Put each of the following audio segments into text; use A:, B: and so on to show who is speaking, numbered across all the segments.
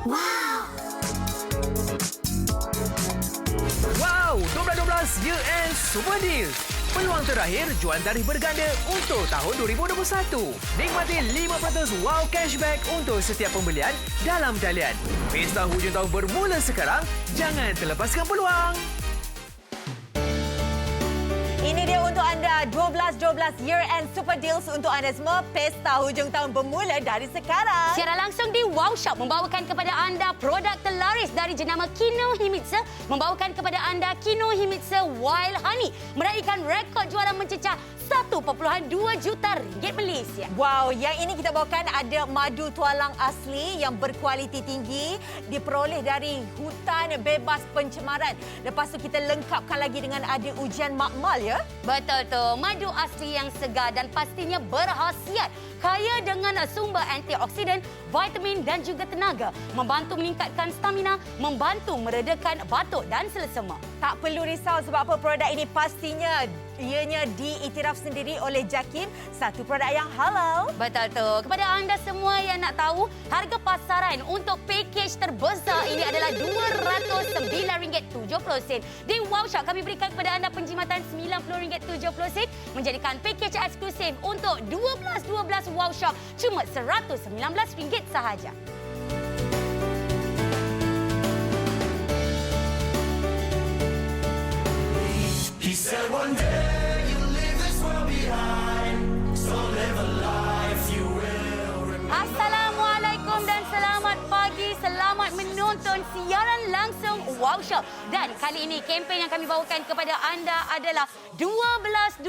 A: Wow, 12-12 Year End Super Deals. Peluang terakhir jualan tarikh berganda untuk tahun 2021. Nikmati 5% wow cashback untuk setiap pembelian dalam talian. Pesta hujung tahun bermula sekarang. Jangan terlepaskan peluang.
B: Ini dia untuk anda 12-12 Year End Super Deals untuk anda semua. Pesta hujung tahun bermula dari sekarang.
C: Secara langsung di Wow Shop membawakan kepada anda produk terlaris dari jenama Kinohimitsu, membawakan kepada anda Kinohimitsu Wild Honey, meraihkan rekod jualan mencecah 1.2 juta ringgit Malaysia.
B: Wow, yang ini kita bawakan ada madu tualang asli yang berkualiti tinggi, diperoleh dari hutan bebas pencemaran. Lepas tu kita lengkapkan lagi dengan ada ujian makmal ya.
C: Betul tu, madu asli yang segar dan pastinya berkhasiat, kaya dengan sumber antioksidan, vitamin dan juga tenaga, membantu meningkatkan stamina, membantu meredakan batuk dan selesema.
B: Tak perlu risau sebab apa produk ini pastinya ianya diiktiraf sendiri oleh JAKIM, satu produk yang halal.
C: Betul tu. Kepada anda semua yang nak tahu, harga pasaran untuk pakej terbesar ini adalah RM209.70. Di Wow Shop kami berikan kepada anda penjimatan RM90.70 menjadikan pakej eksklusif untuk 12-12 Wow Shop cuma RM119 sahaja.
D: He said one day you'll leave this world behind, so live a life you will remember.
C: Assalamualaikum dan selamat pagi. Selamat menonton siaran langsung Wow Shop. Dan kali ini kempen yang kami bawakan kepada anda adalah 12-12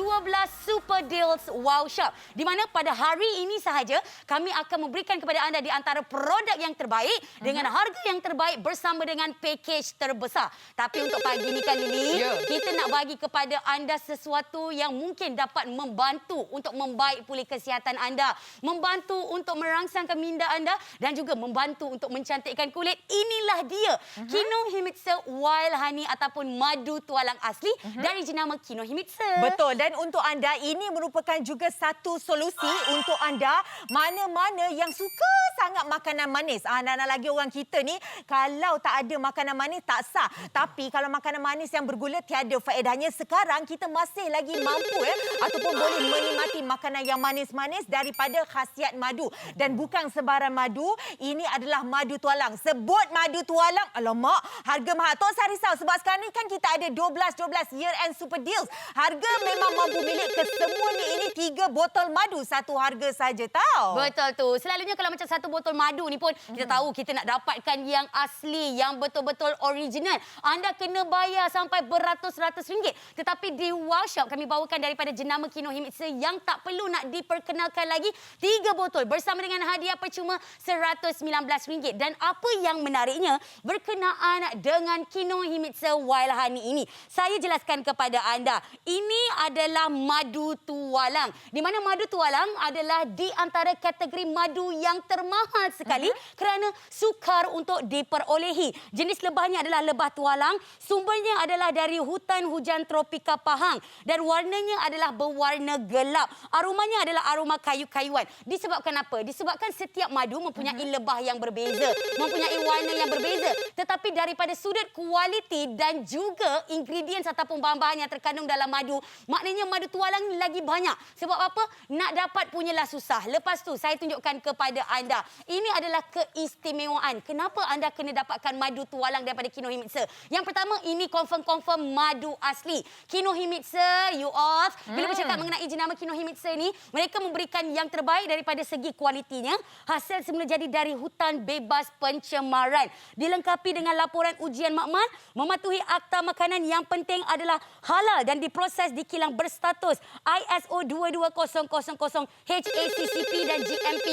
C: Super Deals Wow Shop. Di mana pada hari ini sahaja kami akan memberikan kepada anda di antara produk yang terbaik dengan harga yang terbaik bersama dengan pakej terbesar. Tapi untuk pagi ini kali ini kita nak bagi kepada anda sesuatu yang mungkin dapat membantu untuk membaik pulih kesihatan anda, membantu untuk merangsangkan minda anda dan juga membantu untuk mencantikkan kulit. Inilah dia Kinohimitsu Wild Honey ataupun madu tualang asli dari jenama Kinohimitsu.
B: Betul, dan untuk anda ini merupakan juga satu solusi untuk anda mana-mana yang suka sangat makanan manis. Anak-anak lagi orang kita ni kalau tak ada makanan manis tak sah. Tapi kalau makanan manis yang bergula tiada faedahnya. Sekarang kita masih lagi mampu ataupun boleh menikmati makanan yang manis-manis daripada khasiat madu. Dan bukan sebarang madu, ini adalah madu tualang. Sebut madu tualang, alamak, harga mahal. Tak usah risau sebab sekarang ni kan kita ada 12-12 Year End Super Deals. Harga memang mampu milik kesemuanya. Ini 3 botol madu satu harga saja tau.
C: Betul tu. Selalunya kalau macam satu botol madu ni pun kita tahu kita nak dapatkan yang asli, yang betul-betul original. Anda kena bayar sampai beratus-ratus ringgit. Tetapi di Wow Shop kami bawakan daripada jenama Kinohimitsu yang tak perlu nak diperkenalkan lagi. 3 botol bersama dengan hadiah percuma RM119. Dan apa yang menariknya berkenaan dengan Kinohimitsu Wild Honey ini. Saya jelaskan kepada anda. Ini adalah madu tualang. Di mana madu tualang adalah di antara kategori madu yang termahal sekali kerana sukar untuk diperolehi. Jenis lebahnya adalah lebah tualang. Sumbernya adalah dari hutan hujan tropika Pahang. Dan warnanya adalah berwarna gelap. Aromanya adalah aroma kayu-kayuan. Disebabkan apa? Disebabkan setiap madu mempunyai lebah yang berbeza. Mempunyai warna yang berbeza. Tetapi daripada sudut kualiti dan juga ingredients ataupun bahan-bahan yang terkandung dalam madu, maknanya madu tualang ni lagi banyak. Sebab apa? Nak dapat punyalah susah. Lepas tu saya tunjukkan kepada anda. Ini adalah keistimewaan. Kenapa anda kena dapatkan madu tualang daripada Kinohimitsu? Yang pertama, ini confirm madu asli. Kinohimitsu, you all. Bila bercakap mengenai jenama Kinohimitsu ni, mereka memberikan yang terbaik daripada segi kualitinya. Hasil semula jadi dari hutan bebas pencemaran. Dilengkapi dengan laporan ujian makmal, mematuhi akta makanan yang penting adalah halal dan diproses di kilang berstatus ISO 22000 HACCP dan GMP,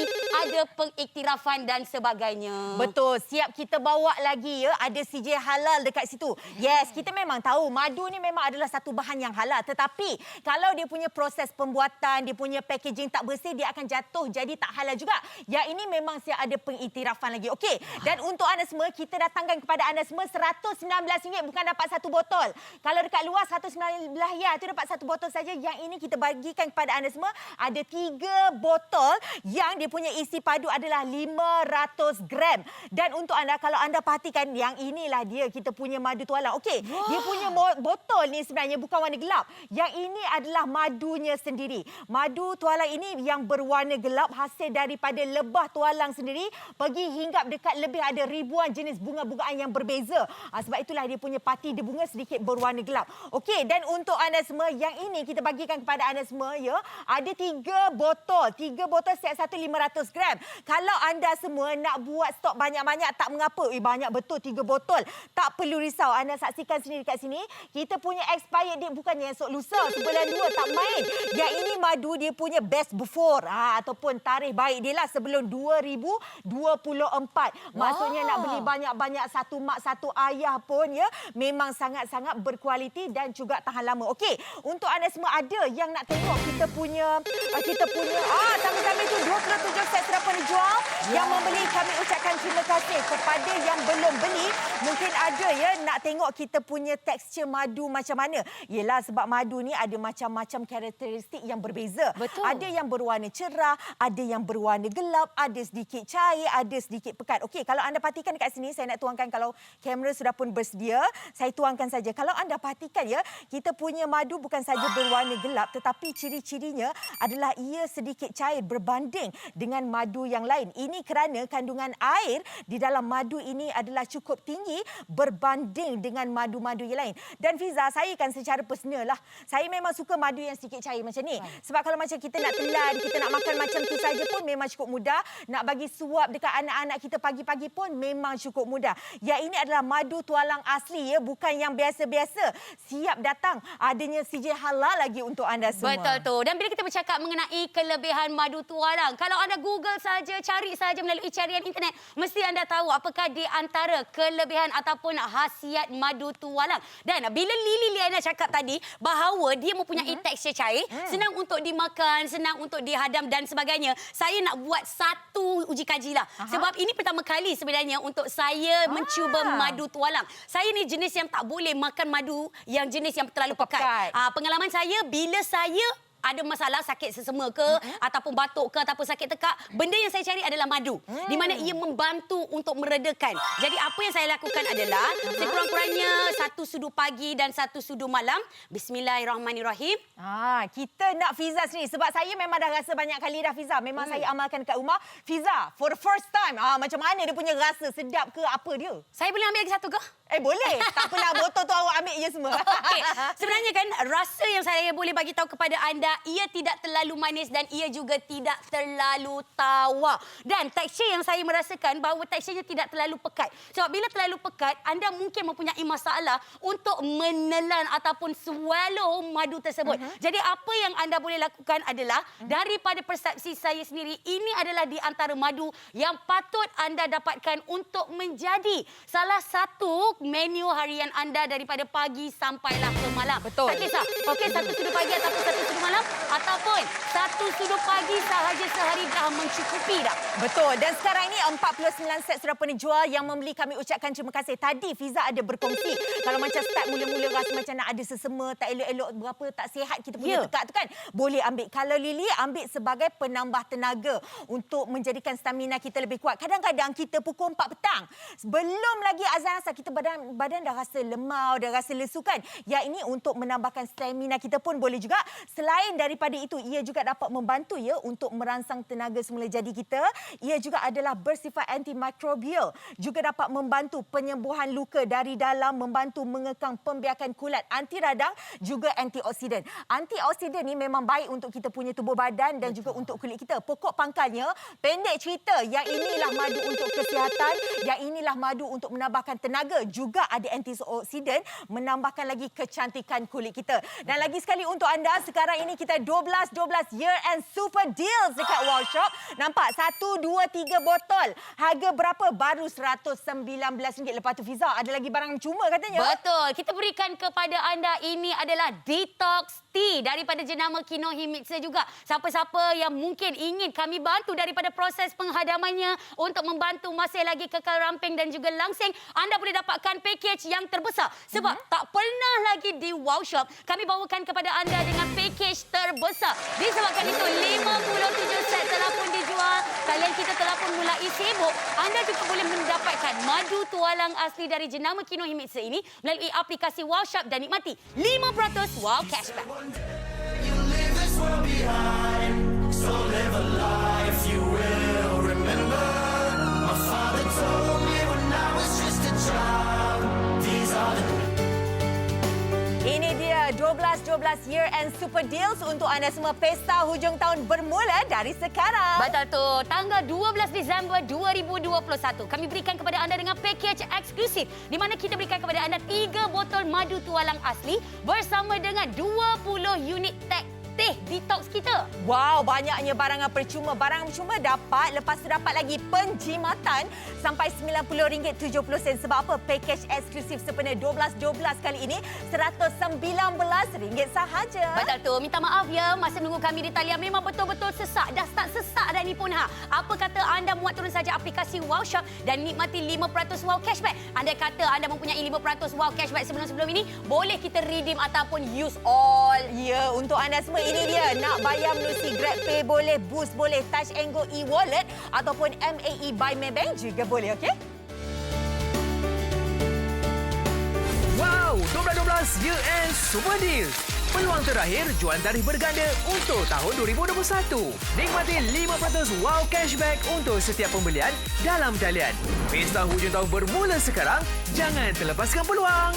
C: ada pengiktirafan dan sebagainya.
B: Betul, siap kita bawa lagi ya, ada CJ halal dekat situ. Yes, kita memang tahu madu ni memang adalah satu bahan yang halal, tetapi kalau dia punya proses pembuatan, dia punya packaging tak bersih, dia akan jatuh jadi tak halal juga. Yang ini memang siap ada pengiktirafan lagi. Okey, dan untuk anda semua, kita datangkan kepada anda semua RM119 bukan dapat satu botol. Kalau dekat luar RM119 ya, itu dapat satu botol saja. Yang ini kita bagikan kepada anda semua ada 3 botol yang dia punya isi padu adalah 500 gram. Dan untuk anda, kalau anda perhatikan, yang inilah dia kita punya madu tualang. Okey, dia punya botol ni sebenarnya bukan warna gelap. Yang ini adalah madunya sendiri. Madu tualang ini yang berwarna gelap hasil daripada lebah tualang sendiri, pergi hinggap dekat lebih ada ribuan jenis bunga-bungaan yang berbeza. Sebab itulah dia punya parti bunga sedikit berwarna gelap. Okey, dan untuk anda semua, yang ini kita bagikan kepada anda semua ya, ada 3 botol. 3 botol setiap satu 500 gram. Kalau anda semua nak buat stok banyak-banyak tak mengapa. Banyak betul 3 botol. Tak perlu risau. Anda saksikan sendiri kat sini. Kita punya expired date bukannya esok lusa, sebulan 2 tak main. Yang ini madu dia punya best before ataupun tarikh baik dia lah sebelum 2024. Maksudnya nak beli banyak-banyak satu mak satu ayah pun ya, memang sangat-sangat berkualiti dan juga tahan lama. Okey, untuk anda semua ada yang nak tengok kita punya sambil-sambil tu 27 set serapan dijual. Yang membeli kami ucapkan terima kasih. Kepada yang belum beli, mungkin ada ya nak tengok kita punya tekstur madu macam mana. Yelah, sebab madu ni ada macam-macam karakteristik yang berbeza.
C: Betul.
B: Ada yang berwarna cerah, ada yang berwarna gelap, ada sedikit cair, ada sedikit pekat. Okey, kalau anda perhatikan dekat sini, saya nak tuangkan, kalau kamera sudah pun bersedia, saya tuangkan saja. Kalau anda perhatikan ya, kita punya madu bukan saja berwarna gelap, tetapi ciri-cirinya adalah ia sedikit cair berbanding dengan madu yang lain. Ini kerana kandungan air di dalam madu ini adalah cukup tinggi berbanding dengan madu-madu yang lain. Dan Fiza, saya kan secara personal lah, saya memang suka madu yang sedikit cair macam ni. Sebab kalau macam kita nak telan, kita nak makan macam tu saja pun memang cukup mudah. Nak bagi suap dekat anak-anak kita pagi-pagi pun memang cukup mudah. Yang ini adalah madu tualang asli ya, bukan yang biasa-biasa. Siap datang, adanya sijil halal lagi untuk anda semua.
C: Betul tu. Dan bila kita bercakap mengenai kelebihan madu tualang, kalau anda Google saja, cari saja melalui carian internet, mesti anda tahu apakah di antara kelebihan ataupun khasiat madu tualang. Dan bila Lily Liana cakap tadi bahawa dia mempunyai tekstur cair, senang untuk dimakan, senang untuk dihadam dan sebagainya, saya nak buat satu uji kaji lah. Sebab ini pertama kali sebenarnya untuk saya mencuba madu tualang. Saya ni jenis yang tak boleh makan madu yang jenis yang terlalu pekat. Pengalaman saya, bila saya ada masalah sakit sesama ke ataupun batuk ke ataupun sakit tekak, benda yang saya cari adalah madu, di mana ia membantu untuk meredakan. Jadi apa yang saya lakukan adalah sekurang-kurangnya 1 sudu pagi dan 1 sudu malam. Bismillahirrahmanirrahim.
B: Kita nak Fiza sini sebab saya memang dah rasa banyak kali dah Fiza. Memang saya amalkan dekat rumah. Fiza, for the first time, macam mana dia punya rasa, sedap ke apa dia?
C: Saya boleh ambil lagi satu ke?
B: Boleh. Tak apalah, botol tu awak ambil je semua.
C: Okey. Sebenarnya kan rasa yang saya boleh bagi tahu kepada anda, ia tidak terlalu manis dan ia juga tidak terlalu tawar. Dan tekstur yang saya merasakan bahawa teksturnya tidak terlalu pekat. Sebab bila terlalu pekat, anda mungkin mempunyai masalah untuk menelan ataupun swallow madu tersebut. Jadi apa yang anda boleh lakukan adalah daripada persepsi saya sendiri, ini adalah di antara madu yang patut anda dapatkan untuk menjadi salah satu menu harian anda daripada pagi sampailah ke malam.
B: Betul.
C: Tak kisah. Okey, 1 sudu pagi ataupun 1 sudu malam, ataupun 1 sudu pagi sahaja sehari dah mencukupi dah.
B: Betul. Dan sekarang ini 49 set sudah pun dijual. Yang membeli kami ucapkan terima kasih. Tadi Fiza ada berkongsi. Kalau macam start mula-mula rasa macam nak ada sesama, tak elok-elok, berapa tak sihat kita punya tekak tu kan. Boleh ambil. Kalau Lily ambil sebagai penambah tenaga untuk menjadikan stamina kita lebih kuat. Kadang-kadang kita pukul 4 petang, belum lagi azan asar, kita badan dah rasa lemau, dah rasa lesu kan. Yang ini untuk menambahkan stamina kita pun boleh juga. Selain daripada itu, ia juga dapat membantu ya untuk merangsang tenaga semula jadi kita. Ia juga adalah bersifat antimikrobial. Juga dapat membantu penyembuhan luka dari dalam, membantu mengekang pembiakan kulat, anti radang, juga antioksidan. Antioksidan ni memang baik untuk kita punya tubuh badan dan juga untuk kulit kita. Pokok pangkalnya, pendek cerita, yang inilah madu untuk kesihatan, yang inilah madu untuk menambahkan tenaga, juga ada antioksidan, menambahkan lagi kecantikan kulit kita. Dan lagi sekali untuk anda, sekarang ini ni kita 12 year end super deals dekat Wow Shop. Nampak 1, 2, 3 botol. Harga berapa? Baru RM119. Lepas tu Fiza, ada lagi barang cuma katanya.
C: Betul. Kita berikan kepada anda ini adalah Detox Tea daripada jenama Kinohimitsu juga. Siapa-siapa yang mungkin ingin kami bantu daripada proses penghadamannya untuk membantu masih lagi kekal ramping dan juga langsing, anda boleh dapatkan package yang terbesar. Sebab tak pernah lagi di Wow Shop kami bawakan kepada anda dengan package terbesar. Disebabkan itu 57 set telah pun dijual. Kalian kita telah pun mulai sibuk. Anda juga boleh mendapatkan madu tualang asli dari jenama Kinohimitsu ini melalui aplikasi Wow Shop dan nikmati 5% Wow Cashback.
D: You leave this world behind, so live a life you will remember. My father told me when I was just a child, these are the
B: Ini dia 12 year end super deals untuk anda semua. Pesta hujung tahun bermula dari sekarang.
C: Betul tu. Tanggal 12 Disember 2021. Kami berikan kepada anda dengan package eksklusif di mana kita berikan kepada anda 3 botol madu tualang asli bersama dengan 20 unit teh detox kita.
B: Wow, banyaknya barangan percuma. Barang percuma dapat, lepas tu dapat lagi penjimatan sampai RM90.70. Sebab apa? Package eksklusif sempena 12 kali ini RM119 sahaja.
C: Betul tu. Minta maaf ya, masa menunggu kami di talian memang betul-betul sesak. Dah start sesak dah ni pun. Apa kata anda muat turun saja aplikasi Wow Shop dan nikmati 5% Wow Cashback. Anda kata anda mempunyai 5% Wow Cashback sebelum-sebelum ini, boleh kita redeem ataupun use all.
B: Ya, untuk anda semua ini dia. Nak bayar melalui GrabPay boleh, Boost boleh, Touch and Go e-wallet ataupun MAE by Maybank juga boleh, okey?
A: Wow, 12 year end super deals. Peluang terakhir jualan tarikh berganda untuk tahun 2021. Nikmati 5% Wow Cashback untuk setiap pembelian dalam talian. Pesta hujung tahun bermula sekarang. Jangan terlepaskan peluang.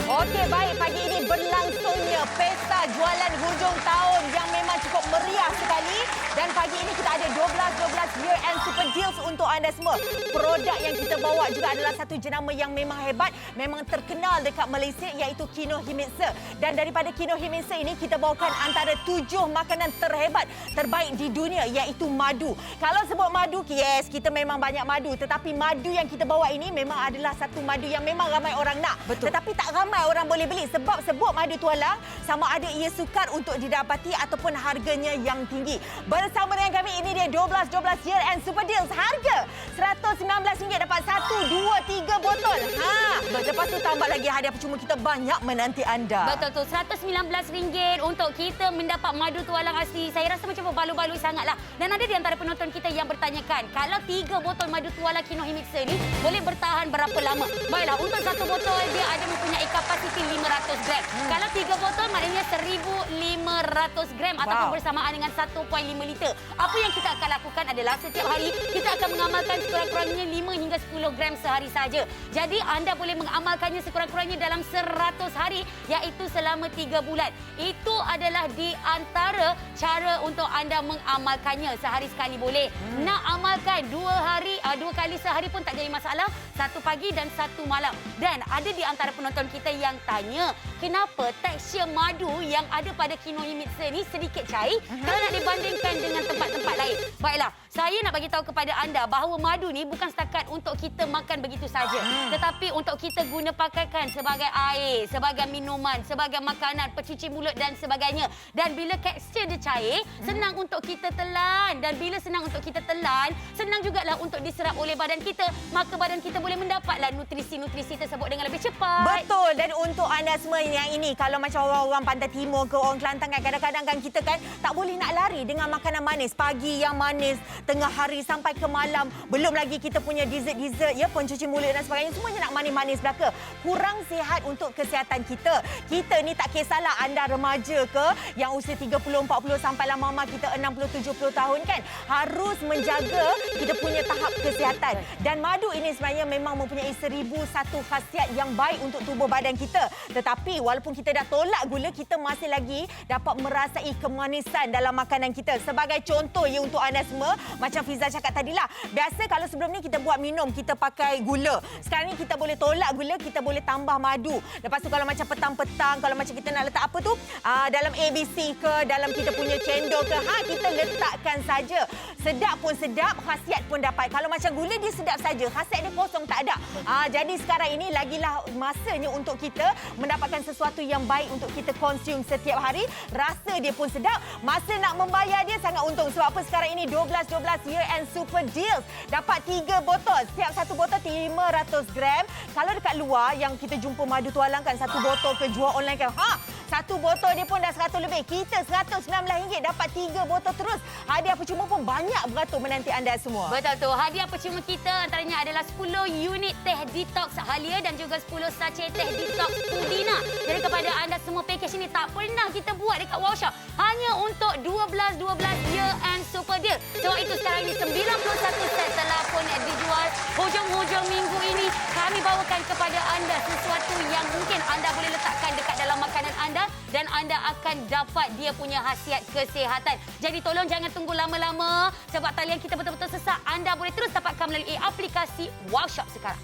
B: Okey, baik. Pagi ini berlangsungnya pesta jualan hujung tahun yang memang cukup meriah sekali. Dan pagi ini kita ada 12 year end super deals untuk anda semua. Produk yang kita bawa juga adalah satu jenama yang memang hebat, memang terkenal dekat Malaysia, iaitu Kinohimitsu. Dan daripada Kinohimitsu ini kita bawakan antara 7 makanan terhebat, terbaik di dunia, iaitu madu. Kalau sebut madu, yes, kita memang banyak madu. Tetapi madu yang kita bawa ini memang adalah satu madu yang memang ramai orang nak.
C: Betul.
B: Tetapi tak ramai orang boleh beli sebab sebut madu tualang sama ada ia sukar untuk didapati ataupun harganya yang tinggi. Bersama dengan kami, ini dia 12 year end super deals. Harga RM119 dapat 1, 2, 3 botol. Lepas tu tambah lagi hadiah percuma kita banyak menanti anda.
C: Betul tu. RM119 untuk kita mendapat madu tualang asli. Saya rasa macam berbaloi-baloi sangatlah. Dan ada di antara penonton kita yang bertanyakan, kalau 3 botol madu tualang Kinohimitsu ni boleh bertahan berapa lama? Baiklah, untuk satu botol dia ada mempunyai kapasiti 500 gram. Kalau 3 botol maknanya 1,500 gram ataupun bersamaan dengan 1.5 liter. Apa yang kita akan lakukan adalah setiap hari kita akan mengamalkan sekurang-kurangnya 5 hingga 10 gram sehari saja. Jadi anda boleh mengamalkannya sekurang-kurangnya dalam 100 hari, iaitu selama 3 bulan. Itu adalah di antara cara untuk anda mengamalkannya. Sehari sekali boleh. Nak amalkan 2 kali sehari pun tak jadi masalah. 1 pagi dan 1 malam. Dan ada di antara penonton kita yang tanya, kenapa tekstur madu yang ada pada Kinohimitsu ni sedikit cair kalau nak dibandingkan dengan tempat-tempat lain. Baiklah, saya nak bagi tahu kepada anda bahawa madu ni bukan setakat untuk kita makan begitu saja, tetapi untuk kita guna pakaikan sebagai air, sebagai minuman, sebagai makanan, pencuci mulut dan sebagainya. Dan bila tekstur dia cair, senang untuk kita telan. Dan bila senang untuk kita telan, senang jugalah untuk diserap oleh badan kita. Maka badan kita boleh mendapatlah nutrisi-nutrisi tersebut dengan lebih cepat.
B: Betul. Dan untuk anda semua yang ini, kalau macam orang-orang Pantai Timur ke orang Kelantan kan, kadang-kadang kan kita kan tak boleh nak lari dengan makanan manis. Pagi yang manis, tengah hari sampai ke malam. Belum lagi kita punya dessert-dessert, ya, pencuci mulut dan sebagainya. Semuanya nak manis-manis belaka. Kurang sihat untuk kesihatan kita. Kita ni tak kisahlah anda remaja ke, yang usia 30-40 sampailah mama kita 60-70 tahun kan. Harus menjaga kita punya tahap kesihatan. Dan madu ini sebenarnya memang mempunyai 1001 khasiat yang baik untuk tubuh badan kita. Tetapi walaupun kita dah tolak gula, kita masih lagi dapat merasai kemanisan dalam makanan kita. Sebagai contoh ya untuk anda semua, Macam Fiza cakap tadilah. Biasa kalau sebelum ni kita buat minum, kita pakai gula. Sekarang ni kita boleh tolak gula, kita boleh tambah madu. Lepas tu kalau macam petang-petang, kalau macam kita nak letak apa tu, dalam ABC ke, dalam kita punya cendol ke, kita letakkan saja. Sedap pun sedap, khasiat pun dapat. Kalau macam gula dia sedap saja, khasiat dia kosong tak ada. Jadi sekarang ini lagilah masanya untuk kita mendapatkan sesuatu yang baik untuk kita konsum setiap hari. Rasa dia pun sedap. Masa nak membayar dia sangat untung. Sebab apa sekarang ini 12 year end super deals. Dapat 3 botol. Setiap satu botol 500 gram. Kalau dekat luar yang kita jumpa madu tualang kan, satu botol ke jual online kan. Satu botol dia pun dah 100 lebih. Kita RM119 dapat 3 botol terus. Hadiah percuma pun banyak beratur menanti anda semua.
C: Betul tu. Hadiah percuma kita antaranya adalah 10 unit teh detox Halia dan juga 10 sachet teh detox Pudina. Jadi kepada anda semua, package ini tak pernah kita buat dekat Wow Shop. Hanya untuk 12 year end super deal. Sebab itu sekarang ini 91 set telah pun dijual. Hujung-hujung minggu ini kami bawakan kepada anda sesuatu yang mungkin anda boleh letakkan dekat dalam makanan anda dan anda akan dapat dia punya khasiat kesihatan. Jadi tolong jangan tunggu lama-lama sebab talian kita betul-betul sesak. Anda boleh terus dapatkan melalui aplikasi Wow Shop sekarang.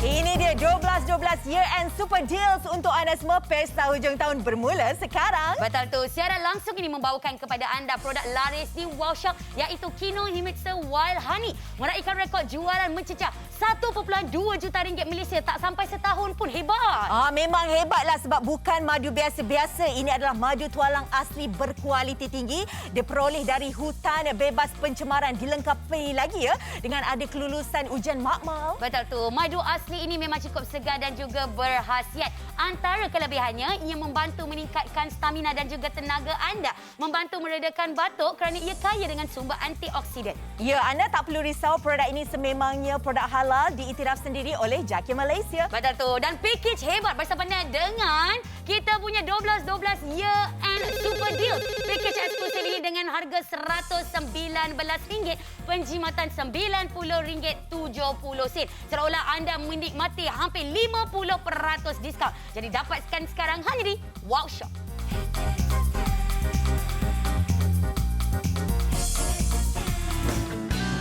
B: Ini dia 12 year end super deals untuk anda semua. Pesta hujung tahun bermula sekarang.
C: Betul tu. Siaran langsung ini membawakan kepada anda produk laris di Wow Shop iaitu Kinohimitsu Wild Honey. Meraihkan rekod jualan mencecah 1.2 juta ringgit Malaysia tak sampai setahun pun. Hebat.
B: Memang hebatlah sebab bukan madu biasa-biasa. Ini adalah madu tualang asli berkualiti tinggi. Diperoleh dari hutan bebas pencemaran. Dilengkapi lagi dengan ada kelulusan ujian makmal.
C: Betul tu. Madu asli ini memang cukup segar dan juga berkhasiat. Antara kelebihannya, ia membantu meningkatkan stamina dan juga tenaga anda. Membantu meredakan batuk kerana ia kaya dengan sumber antioksidan.
B: Ya, anda tak perlu risau. Produk ini sememangnya produk halal diiktiraf sendiri oleh JAKI Malaysia.
C: Betul tu. Dan package hebat bersempena dengan kita punya 12 year end super deal. Package eksklusif ini dengan harga RM119, penjimatan RM90.70. Seolah anda menikmati hampir 50% diskaun. Jadi dapatkan sekarang hanya di Wow Shop.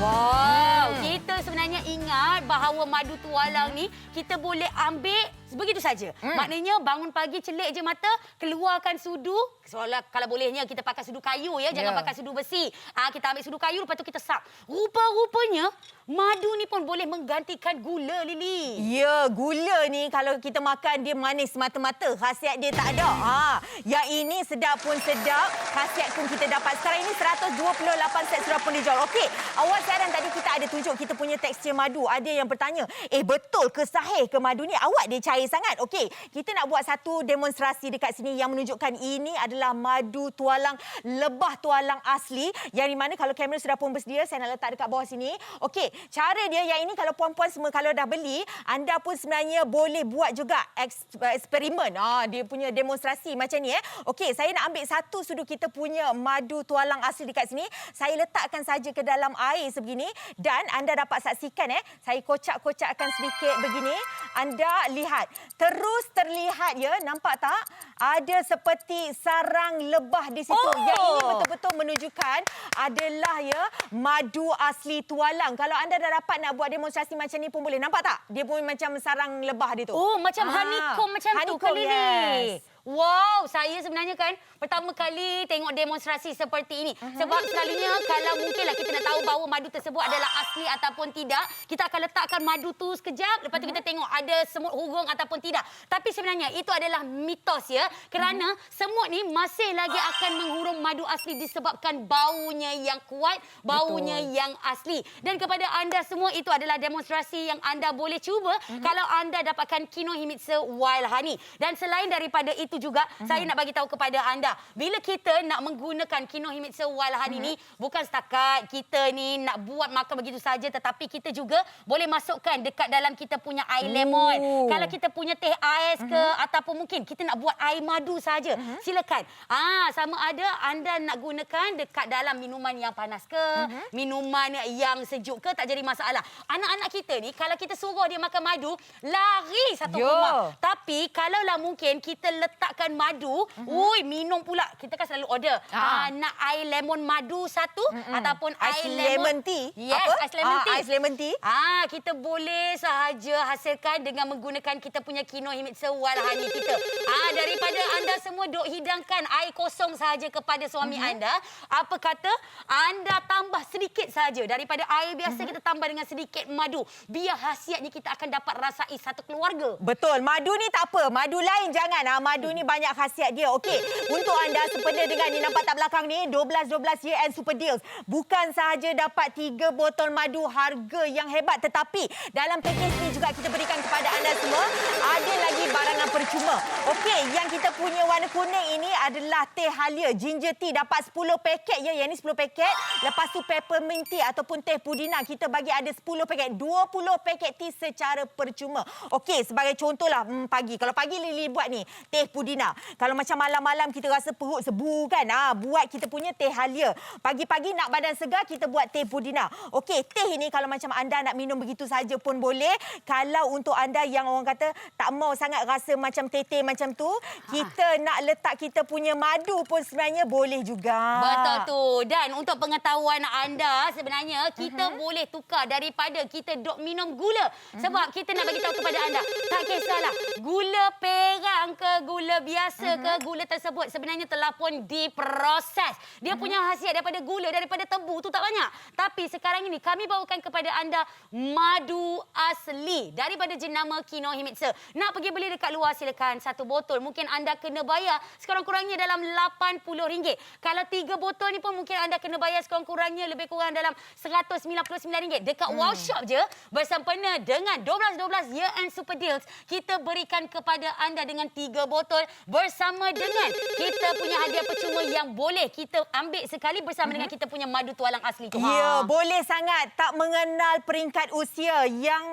C: Wow, kita sebenarnya ingat bahawa madu tualang ni kita boleh ambil begitu saja. Maknanya bangun pagi celik je mata, keluarkan sudu. Seolah kalau bolehnya kita pakai sudu kayu ya, jangan pakai sudu besi. Kita ambil sudu kayu lepas tu kita sap. Rupa-rupanya madu ni pun boleh menggantikan gula, Lily.
B: Ya, gula ni kalau kita makan dia manis mata-mata, khasiat dia tak ada. Yang ini sedap pun sedap, khasiat pun kita dapat. Sekarang ini 128 set sudah pun dijual. Okey, awal siaran tadi kita ada tunjuk kita punya tekstur madu. Ada yang bertanya, betul ke sahih ke madu ni? Awak dia cair sangat. Okey, kita nak buat satu demonstrasi dekat sini yang menunjukkan ini adalah madu tualang, lebah tualang asli. Yang di mana kalau kamera sudah pun bersedia, saya nak letak dekat bawah sini. Okey, cara dia yang ini kalau puan-puan semua kalau dah beli, anda pun sebenarnya boleh buat juga eksperimen. Dia punya demonstrasi macam ni. Okey, saya nak ambil satu sudu kita punya madu tualang asli dekat sini. Saya letakkan saja ke dalam air sebegini dan anda dapat saksikan saya kocak-kocakkan sedikit begini. Anda lihat, terus terlihat nampak tak? Ada seperti sarang lebah di situ. Yang ini betul-betul menunjukkan adalah madu asli tualang. Kalau anda dah dapat nak buat demonstrasi macam ni pun boleh. Nampak tak? Dia pun macam sarang lebah dia tu.
C: Macam honeycomb macam tu ke, Lily?
B: Yes.
C: Wow, saya sebenarnya kan pertama kali tengok demonstrasi seperti ini. Sebab selalunya kalau mungkinlah kita nak tahu bahawa madu tersebut adalah asli ataupun tidak, kita akan letakkan madu tu sekejap, lepas tu kita tengok ada semut hurung ataupun tidak. Tapi sebenarnya itu adalah mitos kerana semut ni masih lagi akan menghurum madu asli disebabkan baunya yang kuat, baunya yang asli. Dan kepada anda semua itu adalah demonstrasi yang anda boleh cuba kalau anda dapatkan Kinohimitsu Wild Honey. Dan selain daripada itu juga, saya nak bagi tahu kepada anda, bila kita nak menggunakan Kinohimitsu Wild Honey ni, bukan setakat kita ni nak buat makan begitu saja, tetapi kita juga boleh masukkan dekat dalam kita punya air lemon. Kalau kita punya teh ais ke, ataupun mungkin kita nak buat air madu saja, silakan. Sama ada anda nak gunakan dekat dalam minuman yang panas ke, minuman yang sejuk ke, tak jadi masalah. Anak-anak kita ni, kalau kita suruh dia makan madu, lari satu rumah. Tapi kalaulah mungkin kita letak letakkan madu, minum pula. Kita kan selalu order. Nak air lemon madu satu ataupun
B: Ais
C: air
B: lemon tea.
C: Yes,
B: Apa?
C: ais lemon tea.
B: Ais lemon tea.
C: Kita boleh sahaja hasilkan dengan menggunakan kita punya Kino Himitsu Walhani kita. Daripada anda semua duk hidangkan air kosong sahaja kepada suami anda, apa kata anda tambah sedikit sahaja daripada air biasa, kita tambah dengan sedikit madu. Biar khasiatnya kita akan dapat rasai satu keluarga.
B: Betul. Madu ni tak apa. Madu lain jangan. Madu ni banyak khasiat dia. Okey. Untuk anda sepeda dengan ni, nampak tak belakang ni? 12 year end super deals. Bukan sahaja dapat 3 botol madu harga yang hebat, tetapi dalam pakej ni juga kita berikan kepada anda semua ada lagi barangan percuma. Okey, yang kita punya warna kuning ini adalah teh halia ginger tea, dapat 10 paket ya. Yang ni 10 paket. Lepas tu peppermint tea ataupun teh pudina kita bagi ada 10 paket. 20 paket tea secara percuma. Okey, sebagai contohlah pagi. Kalau pagi Lily buat ni teh pudina. Kalau macam malam-malam kita rasa perut sebu kan, buat kita punya teh halia. Pagi-pagi nak badan segar, kita buat teh pudina. Okey, teh ini kalau macam anda nak minum begitu saja pun boleh. Kalau untuk anda yang orang kata tak mau sangat rasa macam teh macam tu, kita nak letak kita punya madu pun sebenarnya boleh juga.
C: Betul tu. Dan untuk pengetahuan anda, sebenarnya kita boleh tukar daripada kita dok minum gula. Sebab kita nak bagi tahu kepada anda, tak kisahlah gula perang ke gula biasa ke, gula tersebut sebenarnya telah pun diproses. Dia punya khasiat daripada gula, daripada tebu tu tak banyak. Tapi sekarang ini kami bawakan kepada anda madu asli daripada jenama Kino Himitsu. Nak pergi beli dekat luar silakan. 1 botol mungkin anda kena bayar sekurang-kurangnya dalam RM80. Kalau 3 botol ni pun mungkin anda kena bayar sekurang-kurangnya lebih kurang dalam RM199. Dekat Wow Shop je, bersempena dengan 12 year end super deals, kita berikan kepada anda dengan 3 botol bersama dengan kita punya hadiah percuma yang boleh kita ambil sekali bersama dengan kita punya madu tualang asli tu.
B: Ya, boleh sangat. Tak mengenal peringkat usia. Yang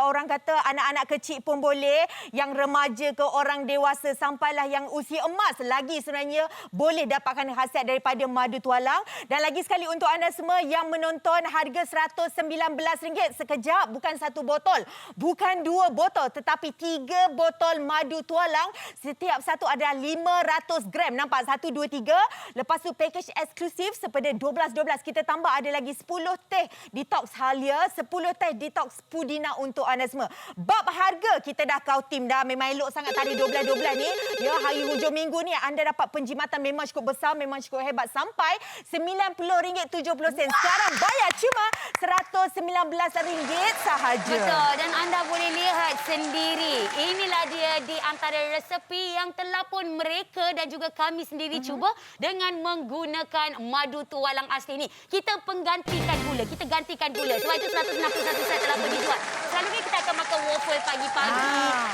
B: orang kata anak-anak kecil pun boleh, yang remaja ke orang dewasa sampailah yang usia emas lagi sebenarnya boleh dapatkan khasiat daripada madu tualang. Dan lagi sekali untuk anda semua yang menonton, harga RM119 sekejap, bukan 1 botol, bukan 2 botol, tetapi 3 botol madu tualang. Setiap satu ada 500 gram. Nampak? 1, 2, 3. Lepas tu package eksklusif sepada 12 kita tambah ada lagi 10 teh detox halia, 10 teh detox pudina untuk anda semua. Bab harga kita dah kau tim dah, memang elok sangat tadi 12 ni. Ya, hari hujung minggu ni anda dapat penjimatan memang cukup besar, memang cukup hebat sampai RM90.70. Sekarang bayar cuma RM119 sahaja.
C: Betul, dan anda boleh lihat sendiri. Inilah dia di antara resepi yang telah pun mereka dan juga kami sendiri cuba dengan menggunakan madu tualang asli ni. Kita penggantikan gula, kita gantikan gula. Sebab itu 161 set telah pun dijual. Selalunya kita akan makan waffle pagi-pagi.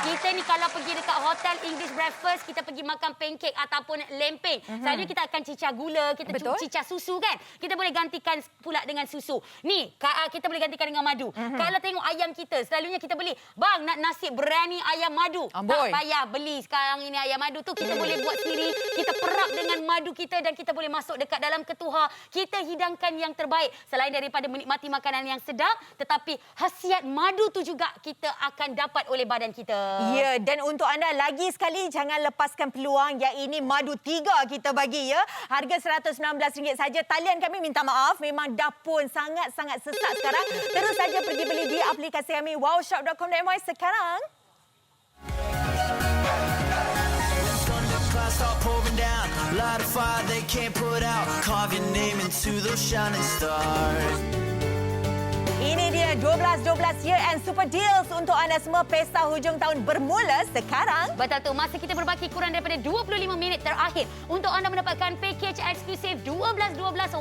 C: Kita ni kalau pergi dekat hotel English breakfast, kita pergi makan pancake ataupun lempeng. Selalunya kita akan cicah gula, kita cicah susu kan. Kita boleh gantikan pula dengan susu. Ni, kita boleh gantikan dengan madu. Kalau tengok ayam kita, selalunya kita beli, bang nak nasi berani ayam madu. Tak payah beli sekarang ini ayam madu tu. Kita boleh buat sendiri. Kita perap dengan madu kita dan kita boleh masuk dekat dalam ketuha. Kita hidangkan yang terbaik. Selain daripada menikmati makanan yang sedap, tetapi khasiat madu tu juga kita akan dapat oleh badan kita.
B: Ya, dan untuk anda lagi sekali jangan lepaskan peluang yang ini madu 3 kita bagi ya. Harga RM119 saja. Talian kami minta maaf, memang dah pun sangat-sangat sesak sekarang. Terus saja pergi beli di aplikasi kami wowshop.com.my sekarang.
D: Start pouring down, light a fire they can't put out, carve your name into those shining stars.
B: Ini dia 12 year end super deals untuk anda semua. Pesta hujung tahun bermula sekarang.
C: Betul tu, masa kita berbaki kurang daripada 25 minit terakhir untuk anda mendapatkan package eksklusif 12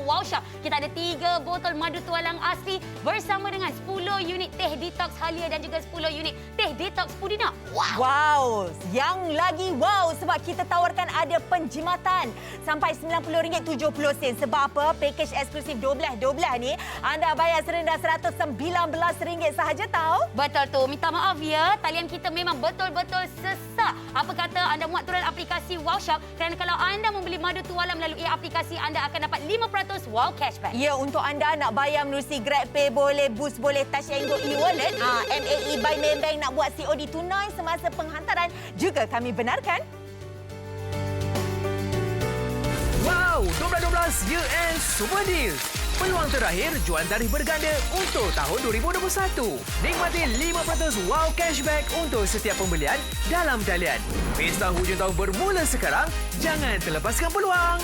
C: Wow Shop. Kita ada 3 botol madu tualang asli bersama dengan 10 unit teh detox halia dan juga 10 unit teh detox pudina.
B: Wow, yang lagi wow sebab kita tawarkan ada penjimatan sampai RM90.70. Sebab apa? Package eksklusif 12 ni anda bayar serendah RM119 sahaja tahu.
C: Betul tu. Minta maaf ya, talian kita memang betul-betul sesak. Apa kata anda muat turun aplikasi Wow Shop kerana kalau anda membeli madu tualang melalui aplikasi anda akan dapat 5% wow cashback.
B: Ya, untuk anda nak bayar menerusi GrabPay boleh, Boost boleh, Touch and Go e-wallet, MAE by Maybank nak buat COD tunai semasa penghantaran juga kami benarkan.
A: Wow, 12-12 Year End Super Deals. Peluang terakhir jual tarikh berganda untuk tahun 2021. Nikmati 5% wow cashback untuk setiap pembelian dalam talian. Pesta hujung tahun bermula sekarang. Jangan terlepaskan peluang.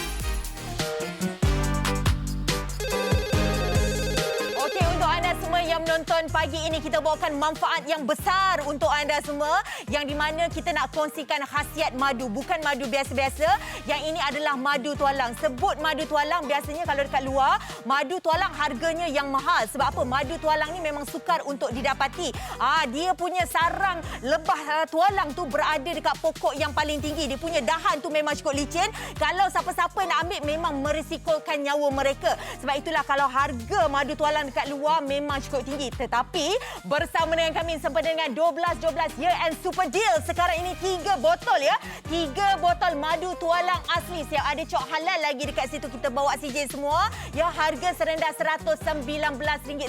B: Okey, untuk anda semua yang menonton pagi ini, kita bawakan manfaat yang besar untuk anda semua, yang di mana kita nak kongsikan khasiat madu. Bukan madu biasa-biasa, yang ini adalah madu tualang. Sebut madu tualang, biasanya kalau dekat luar, madu tualang harganya yang mahal. Sebab apa? Madu tualang ni memang sukar untuk didapati. Dia punya sarang lebah tualang tu berada dekat pokok yang paling tinggi. Dia punya dahan tu memang cukup licin. Kalau siapa-siapa nak ambil, memang merisikokan nyawa mereka. Sebab itulah kalau harga madu tualang dekat luar memang cukup tinggi. Tetapi bersama dengan kami sempena dengan 12-12 Year End Super Deal. Sekarang ini 3 botol ya. 3 botol madu tualang asli. Siap ada cok halal lagi dekat situ. Kita bawa CJ semua. Ya, harga serendah RM119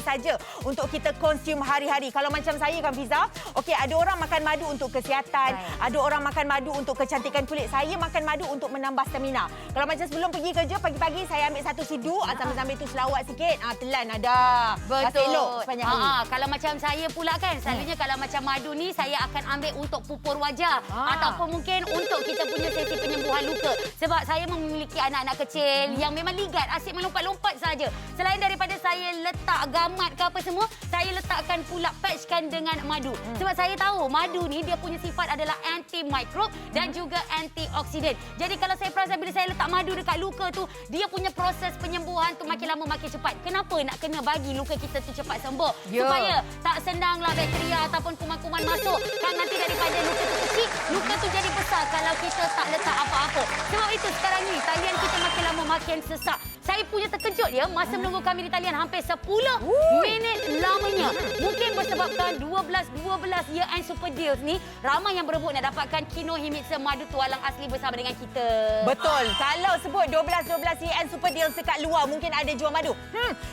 B: saja untuk kita konsum hari-hari. Kalau macam saya kan Fiza, okey, ada orang makan madu untuk kesihatan, ada orang makan madu untuk kecantikan kulit. Saya makan madu untuk menambah stamina. Kalau macam sebelum pergi kerja, pagi-pagi saya ambil satu sidu, sambil-sambil tu selawat sikit, telan ada.
C: Betul.
B: Elok sepanjang hari.
C: Kalau macam saya pula kan, selalunya kalau macam madu ni saya akan ambil untuk pupur wajah ataupun mungkin untuk kita punya sesi penyembuhan luka. Sebab saya memiliki anak-anak kecil yang memang ligat, asyik melompat-lompat saja. Selain daripada saya letak gamat ke apa semua, saya letakkan pula patchkan dengan madu. Sebab saya tahu madu ni dia punya sifat adalah anti-mikrob dan juga antioksidan. Jadi kalau saya perasan bila saya letak madu dekat luka tu, dia punya proses penyembuhan tu makin lama makin cepat. Kenapa nak kena bagi luka kita tu cepat sembuh? Supaya tak senanglah bakteria ataupun kuman-kuman masuk. Kan nanti daripada luka tu kecil, luka tu jadi besar kalau kita tak letak apa-apa. Sebab itu sekarang ni talian kita makin lama makin sesak. Saya punya terkejut ya, masa menunggu kami di talian hampir 10 minit lamanya. Mungkin bersebabkan 12-12 Year End Super Deals ni, ramai yang berebut nak dapatkan Kinohimitsu madu tualang asli bersama dengan kita.
B: Betul. Kalau sebut 12-12 Year End Super Deals dekat luar, mungkin ada jual madu.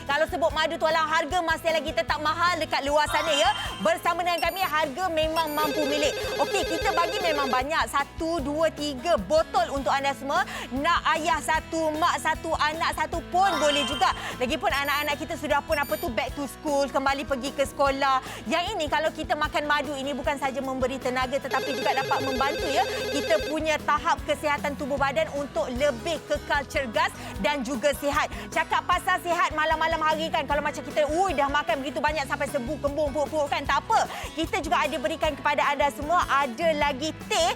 B: Kalau sebut madu tualang, harga masih lagi tetap mahal dekat luar sana ya. Bersama dengan kami, harga memang mampu milik. Okey, kita bagi memang banyak. 1, 2, 3 botol untuk anda semua. Nak ayah satu, mak satu, anak satu pun boleh juga. Lagipun anak-anak kita sudah pun back to school, kembali pergi ke sekolah. Yang ini kalau kita makan madu ini bukan saja memberi tenaga, tetapi juga dapat membantu ya kita punya tahap kesihatan tubuh badan untuk lebih kekal cergas dan juga sihat. Cakap pasal sihat malam-malam hari kan, kalau macam kita dah makan begitu banyak sampai sebu kembung perut kan, tak apa. Kita juga ada berikan kepada anda semua, ada lagi teh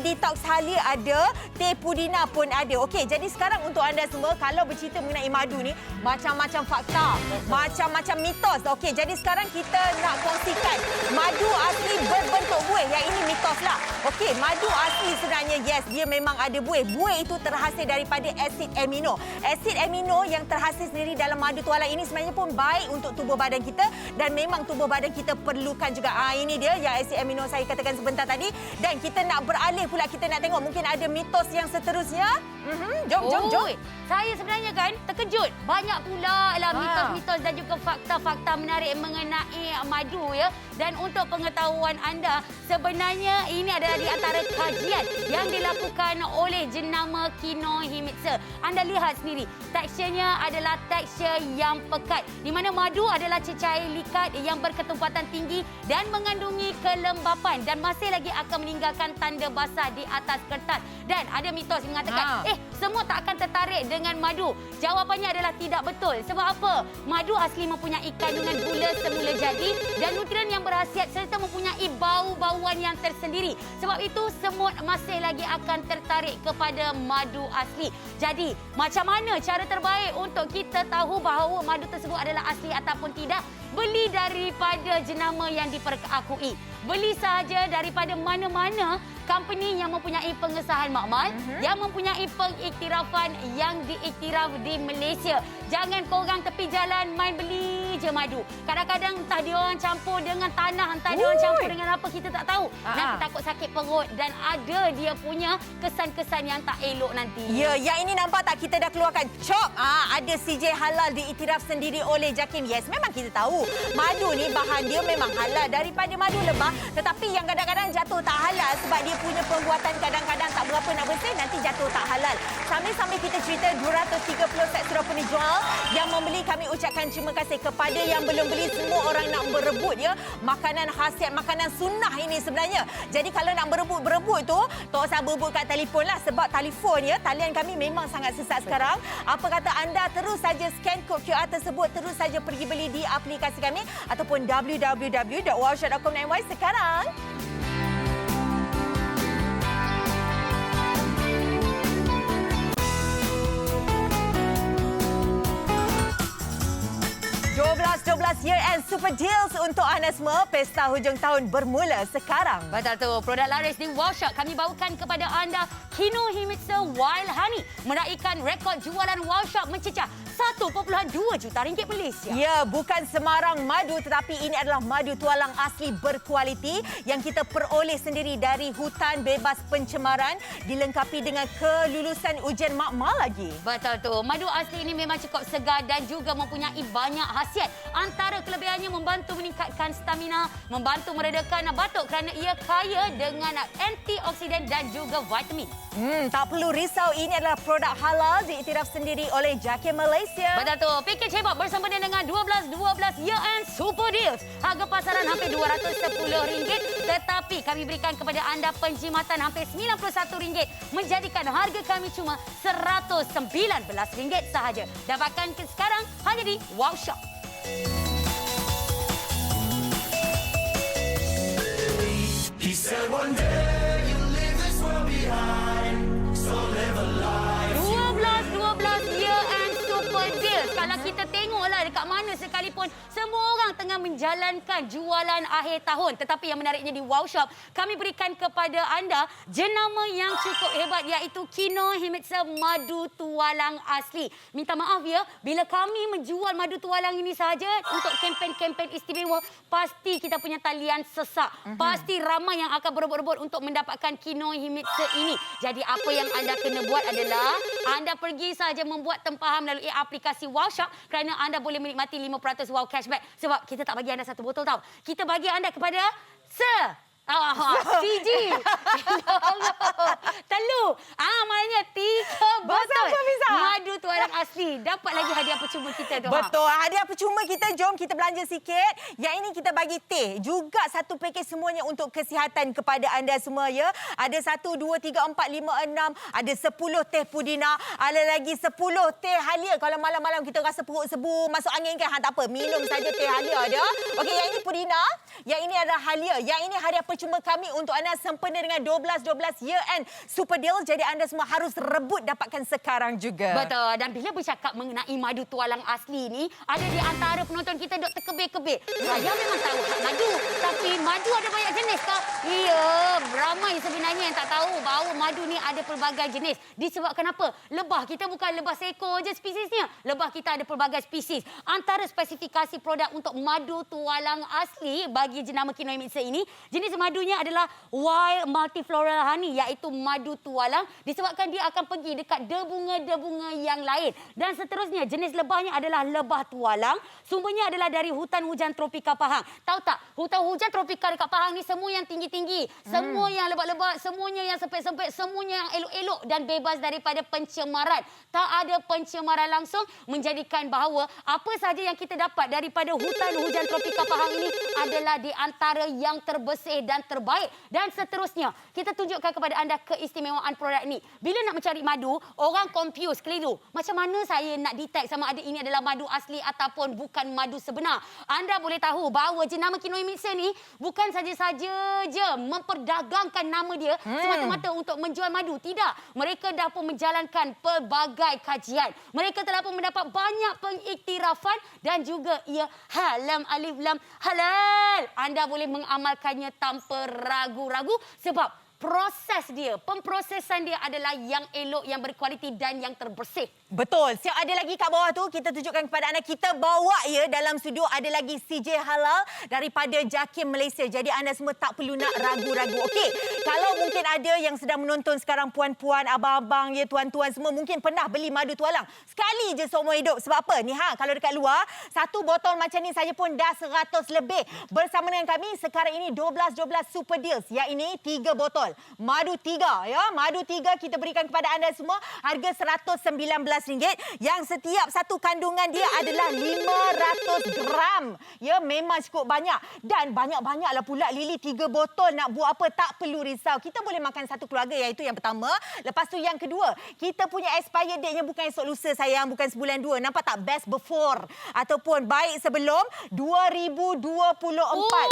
B: detox halia ada, teh pudina pun ada. Okey, jadi sekarang untuk anda semua, kalau bercerita mengenai madu ni, macam-macam fakta, macam-macam mitos. Okey, jadi sekarang kita nak kongsikan madu asli berbentuk buih. Yang ini mitos lah. Okey, madu asli sebenarnya yes, dia memang ada buih. Buih itu terhasil daripada asid amino. Asid amino yang terhasil sendiri dalam madu tualang ini sebenarnya pun baik untuk tubuh badan kita dan memang tubuh badan kita perlukan juga. Ini dia yang asid amino saya katakan sebentar tadi. Dan kita nak beralih pula, kita nak tengok mungkin ada mitos yang seterusnya. Jom.
C: Saya sebenarnya kan terkejut. Banyak pula lah mitos-mitos dan juga fakta-fakta menarik mengenai madu ya. Dan untuk pengetahuan anda, sebenarnya ini adalah di antara kajian yang dilakukan oleh jenama Kinohimitsu. Anda lihat sendiri, teksturnya adalah tekstur yang pekat. Di mana madu adalah cecair likat yang berketumpatan tinggi dan mengandungi kelembapan dan masih lagi akan meninggalkan tanda basah di atas kertas. Dan ada mitos yang mengatakan, semua tak akan tertarik dengan madu. Jawapannya adalah tidak betul. Sebab apa? Madu asli mempunyai kandungan gula semula jadi dan nutrien yang berkhasiat serta mempunyai bau-bauan yang tersendiri. Sebab itu semut masih lagi akan tertarik kepada madu asli. Jadi, macam mana cara terbaik untuk kita tahu bahawa madu tersebut adalah asli ataupun tidak? Beli daripada jenama yang diperakui. Beli sahaja daripada mana-mana company yang mempunyai pengesahan makmal, yang mempunyai pengiktirafan yang diiktiraf di Malaysia. Jangan korang tepi jalan main beli ini je madu. Kadang-kadang entah dia orang campur dengan tanah, entah dia orang campur dengan apa, kita tak tahu. Nanti takut sakit perut dan ada dia punya kesan-kesan yang tak elok nanti.
B: Ya, yang ini nampak tak kita dah keluarkan cop. Ada CJ halal diiktiraf sendiri oleh JAKIM. Yes, memang kita tahu madu ni bahan dia memang halal daripada madu lebah, tetapi yang kadang-kadang jatuh tak halal sebab dia punya pembuatan kadang-kadang tak berapa nak bersih, nanti jatuh tak halal. Sambil-sambil kita cerita 230 set sudah pun dijual. Yang membeli kami ucapkan terima kasih. Kepada yang belum beli, semua orang nak berebut ya. Makanan khasiat, makanan sunnah ini sebenarnya. Jadi kalau nak berebut tu, tak usah berebut kat telefon lah. Sebab telefon ya, talian kami memang sangat sesak sekarang. Apa kata anda terus saja scan kod QR tersebut, terus saja pergi beli di aplikasi kami ataupun www.wowshop.com.my sekarang. Year End Super Deals untuk anda semua. Pesta hujung tahun bermula sekarang.
C: Betul tu. Produk laris di Wow Shop kami bawakan kepada anda Kinohimitsu Wild Honey. Meraihkan rekod jualan Wow Shop mencecah 1.2 juta ringgit Malaysia.
B: Ya, bukan semarang madu tetapi ini adalah madu tualang asli berkualiti yang kita peroleh sendiri dari hutan bebas pencemaran, dilengkapi dengan kelulusan ujian makmal lagi.
C: Betul tu. Madu asli ini memang cukup segar dan juga mempunyai banyak khasiat. Antara kelebihannya membantu meningkatkan stamina, membantu meredakan batuk kerana ia kaya dengan antioksidan dan juga vitamin.
B: Tak perlu risau, ini adalah produk halal diiktiraf sendiri oleh JAKIM Malaysia.
C: Betul tu. Package hebat bersempena dengan 12 Year End Super Deals. Harga pasaran hampir RM210, tetapi kami berikan kepada anda penjimatan hampir RM91, menjadikan harga kami cuma RM119 sahaja. Dapatkan sekarang hanya di Wow Shop.
D: He said one day you'll leave this world behind, so live a life.
C: 12 Year End Super Deals. Kalau kita tengoklah dekat mana sekalipun, semua orang tengah menjalankan jualan akhir tahun. Tetapi yang menariknya di Wow Shop, kami berikan kepada anda jenama yang cukup hebat iaitu Kinohimitsu Madu Tualang Asli. Minta maaf ya, bila kami menjual madu tualang ini sahaja untuk kempen-kempen istimewa, pasti kita punya talian sesak. Pasti ramai yang akan berebut-rebut untuk mendapatkan Kinohimitsu ini. Jadi apa yang anda kena buat adalah anda pergi saja membuat tempahan melalui aplikasi Wow Shop kerana anda boleh menikmati 5% wow cashback. Sebab kita tak bagi anda satu botol tau. Kita bagi anda kepada CG. Telur. Maknanya 3 botol madu tualang asli. Dapat lagi hadiah percuma kita tu.
B: Betul. Hadiah percuma kita, jom kita belanja sikit. Yang ini kita bagi teh. Juga satu pakej semuanya untuk kesihatan kepada anda semua ya. Ada 1, 2, 3, 4, 5, 6. Ada 10 teh pudina. Ada lagi 10 teh halia. Kalau malam-malam kita rasa perut sebu, masuk angin kan, tak apa. Minum saja teh halia ada. Okey, yang ini pudina. Yang ini adalah halia. Yang ini hadiah percuma kami untuk anda sempena dengan 12 Year End Super Deal. Jadi anda semua harus rebut dapatkan sekarang juga.
C: Betul. Dan bila bercakap mengenai madu tualang asli ni, ada di antara penonton kita dok terkebir-kebir. Saya memang tahu madu, tapi madu ada banyak jenis kah? Ya, ramai sebenarnya yang tak tahu bahawa madu ni ada pelbagai jenis. Disebabkan apa? Lebah kita bukan lebah seekor je spesiesnya. Lebah kita ada pelbagai spesies. Antara spesifikasi produk untuk madu tualang asli bagi jenama Kinohimitsu ini, jenis madunya adalah Wild Multifloral Honey, iaitu madu tualang, disebabkan dia akan pergi dekat debunga-debunga yang lain. Dan seterusnya, jenis lebahnya adalah lebah tualang. Sumbernya adalah dari hutan hujan tropika Pahang. Tahu tak, hutan hujan tropika dekat Pahang ni semua yang tinggi-tinggi, semua yang lebat-lebat, semuanya yang sempit-sempit, semuanya yang elok-elok dan bebas daripada pencemaran. Tak ada pencemaran langsung, menjadikan bahawa apa sahaja yang kita dapat daripada hutan hujan tropika Pahang ini adalah di antara yang terbersih dan terbaik. Dan seterusnya, kita tunjukkan kepada anda keistimewaan produk ini. Bila nak mencari madu, orang confuse, keliru. Macam mana saya nak detect sama ada ini adalah madu asli ataupun bukan madu sebenar? Anda boleh tahu bahawa jenama Kinohimitsu ni bukan saja-saja je memperdagangkan nama dia semata-mata untuk menjual madu. Tidak. Mereka dah pun menjalankan pelbagai kajian. Mereka telah pun mendapat banyak pengiktirafan dan juga ia halam alif lam halal. Anda boleh mengamalkannya tanpa ragu-ragu sebab proses dia, pemprosesan dia adalah yang elok, yang berkualiti dan yang terbersih.
B: Betul. Siap ada lagi kat bawah tu, kita tunjukkan kepada anda. Kita bawa dalam studio ada lagi CJ Halal daripada Jakim Malaysia. Jadi anda semua tak perlu nak ragu-ragu. Okey, kalau mungkin ada yang sedang menonton sekarang, puan-puan, abang-abang, tuan-tuan semua mungkin pernah beli madu tualang. Sekali je seumur hidup. Sebab apa? Ni kalau dekat luar, satu botol macam ni saja pun dah 100 lebih. Bersama dengan kami sekarang ini 12 super deals. Yang ini 3 botol. Madu 3 ya. Madu 3 kita berikan kepada anda semua harga RM119. Yang setiap satu kandungan dia adalah 500 gram. Ya, memang cukup banyak. Dan banyak-banyaklah pula Lily 3 botol nak buat apa tak perlu risau. Kita boleh makan satu keluarga, iaitu yang pertama. Lepas tu yang kedua, kita punya expired date-nya bukan esok lusa sayang, bukan sebulan 2. Nampak tak? Best before ataupun baik sebelum 2024.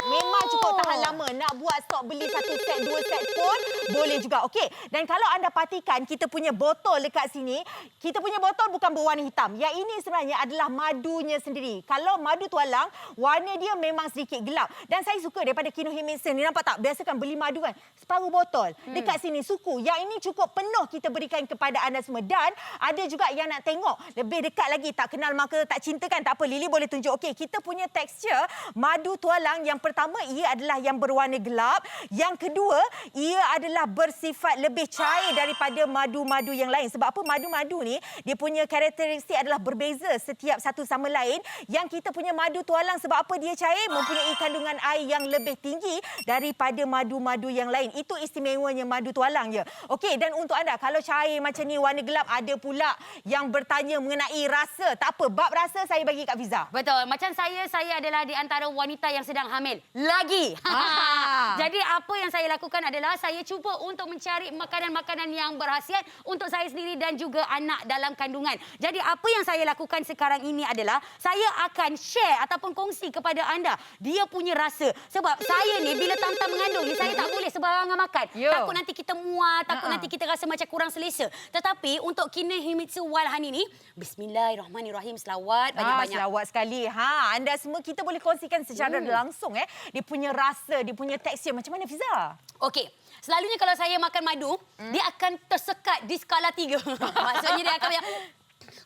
B: Memang cukup tahan lama. Nak buat stok beli 1 set, 2 set pun boleh juga. Okey. Dan kalau anda perhatikan kita punya botol dekat sini, kita punya botol bukan berwarna hitam. Yang ini sebenarnya adalah madunya sendiri. Kalau madu tualang, warna dia memang sedikit gelap. Dan saya suka daripada Kinohimitsu ni. Nampak tak? Biasa kan beli madu kan, separuh botol. Dekat sini suku. Yang ini cukup penuh kita berikan kepada anda semua. Dan ada juga yang nak tengok lebih dekat lagi. Tak kenal maka tak cinta kan? Tak apa, Lily boleh tunjuk. Okey, kita punya tekstur madu tualang. Yang pertama, ia adalah yang berwarna gelap. Yang kedua, ia adalah bersifat lebih cair daripada madu-madu yang lain. Sebab apa? Madu-madu ni dia punya karakteristik adalah berbeza setiap satu sama lain. Yang kita punya madu tualang, sebab apa dia cair? Mempunyai kandungan air yang lebih tinggi daripada madu-madu yang lain. Itu istimewanya madu tualang je. Okey, dan untuk anda kalau cair macam ni warna gelap, ada pula yang bertanya mengenai rasa. Tak apa, bab rasa saya bagi Kak Fiza.
C: Betul. Macam saya adalah di antara wanita yang sedang hamil. Lagi. Jadi apa yang saya lakukan adalah saya cuba untuk mencari makanan-makanan yang berkhasiat untuk saya sendiri dan juga anak dalam kandungan. Jadi apa yang saya lakukan sekarang ini adalah saya akan share ataupun kongsi kepada anda dia punya rasa. Sebab saya ni bila tam-tam mengandung ni saya tak boleh sembarangan makan. Takut nanti kita mual, takut nanti kita rasa macam kurang selesa. Tetapi untuk Kinohimitsu Wild Honey ni, bismillahirrahmanirrahim, selawat banyak-banyak.
B: Selawat sekali. Anda semua kita boleh kongsikan secara langsung dia punya rasa, dia punya tekstur. Macam mana Fiza?
C: Okey. Selalunya kalau saya makan madu, dia akan tersekat di skala 3. Maksudnya dia akan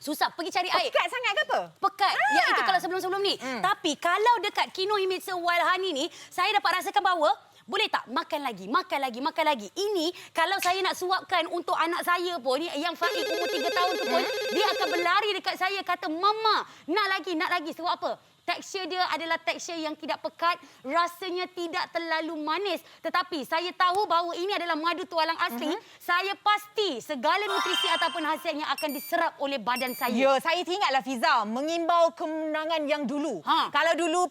C: susah pergi cari air. Pekat
B: sangat ke apa?
C: Pekat. Ya, itu kalau sebelum-sebelum ni. Tapi kalau dekat Kinohimitsu Wild Honey ni, saya dapat rasakan bahawa boleh tak makan lagi, makan lagi, makan lagi. Ini kalau saya nak suapkan untuk anak saya pun, yang Faik umur 3 tahun tu pun, dia akan berlari dekat saya kata, "Mama, nak lagi." Sebab apa? Tekstur dia adalah tekstur yang tidak pekat, rasanya tidak terlalu manis. Tetapi saya tahu bahawa ini adalah madu tualang asli. Saya pasti segala nutrisi ataupun khasiatnya akan diserap oleh badan saya.
B: Ya, saya teringatlah Fiza mengimbau kemenangan yang dulu. Kalau dulu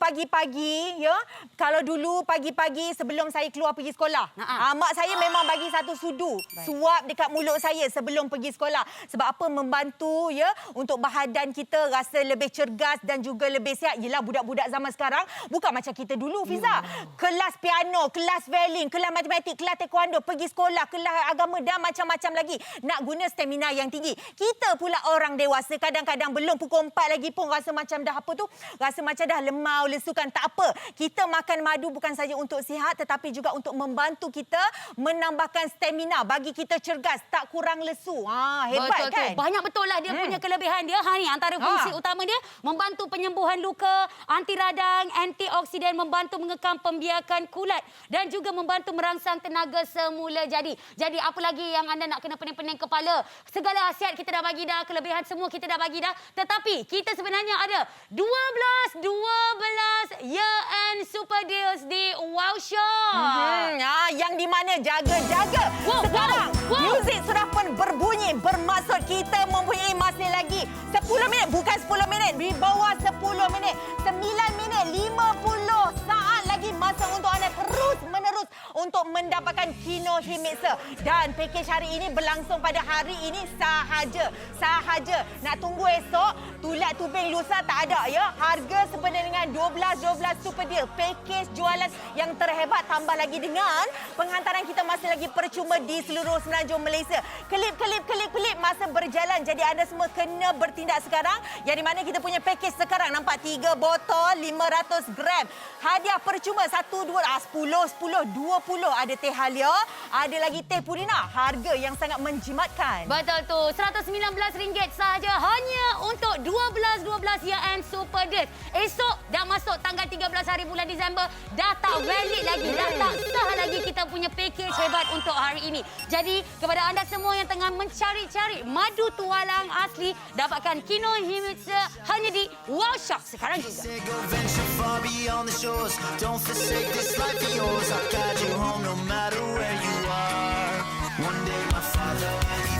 B: pagi-pagi, sebelum saya keluar pergi sekolah, mak saya memang bagi satu sudu suap dekat mulut saya sebelum pergi sekolah. Sebab apa? Membantu untuk badan kita rasa lebih cergas dan juga lebih sihat. Yelah, budak-budak zaman sekarang bukan macam kita dulu, Fiza. Kelas piano, kelas violin, kelas matematik, kelas taekwondo, pergi sekolah, kelas agama dan macam-macam lagi. Nak guna stamina yang tinggi. Kita pula orang dewasa kadang-kadang belum pukul 4 lagi pun rasa macam dah rasa macam dah lemau, lesukan. Tak apa. Kita makan madu bukan saja untuk sihat tetapi juga untuk membantu kita menambahkan stamina bagi kita cergas, tak kurang lesu. Hebat
C: betul,
B: kan?
C: Banyak betul lah dia punya kelebihan dia. Ni antara fungsi utama dia membantu penyembuhan luka, anti radang, antioksidan, membantu mengekang pembiakan kulat dan juga membantu merangsang tenaga semula jadi. Jadi apa lagi yang anda nak kena pening-pening kepala? Segala khasiat kita dah bagi dah, kelebihan semua kita dah bagi dah. Tetapi kita sebenarnya ada 12 year-end super deals di Wow Shop.
B: Yang di mana jaga-jaga. Sekarang muzik sudah pun berbunyi. Bermaksud kita mempunyai masa lagi 10 minit. Bukan 10 minit. Di bawah 10 minit. 9 minit 50 saat lagi masa untuk anda terus-menerus untuk mendapatkan Kinohimitsu. Dan pakej hari ini berlangsung pada hari ini sahaja. Nak tunggu esok, tulat tubing lusa tak ada ya. Harga sebenarnya dengan 12 super deal. Pakej jualan yang terhebat, tambah lagi dengan penghantaran kita masih lagi percuma di seluruh Semenanjung Malaysia. Kelip masa berjalan. Jadi anda semua kena bertindak sekarang. Yang di mana kita punya pakej sekarang nampak 3 botol 500 gram. Hadiah percuma 1, 2, 10, 20 ada teh halia, ada lagi teh pudina. Harga yang sangat menjimatkan.
C: Betul tu. RM119 sahaja hanya untuk 12 year end super deals. Esok dah masuk tanggal 13 hari bulan Disember. Dah tak valid lagi. Dah tak sah lagi kita punya package hebat untuk hari ini. Jadi kepada anda semua yang tengah mencari-cari madu tualang asli, dapatkan Kinohimitsu hanya di Wow Shop sekarang juga.
D: Say go venture far beyond the shores. Don't forsake this life of yours. I'll guide you home no matter where you are. One day my father, he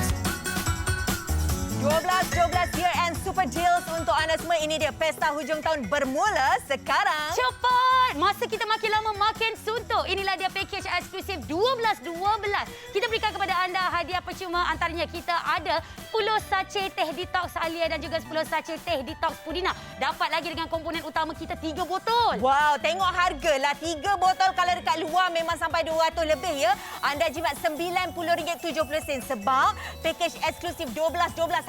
B: 12 year end super deals untuk anda semua. Ini dia pesta hujung tahun bermula sekarang.
C: Cepat! Masa kita makin lama makin suntuk. Inilah dia package eksklusif 12. Kita berikan kepada anda hadiah percuma. Antaranya kita ada 10 sachet teh detox Alia dan juga 10 sachet teh detox Pudina. Dapat lagi dengan komponen utama kita 3 botol.
B: Wow, tengok harga lah. 3 botol kalau dekat luar memang sampai 200 lebih ya. Anda jimat RM90.70 sebab package eksklusif 12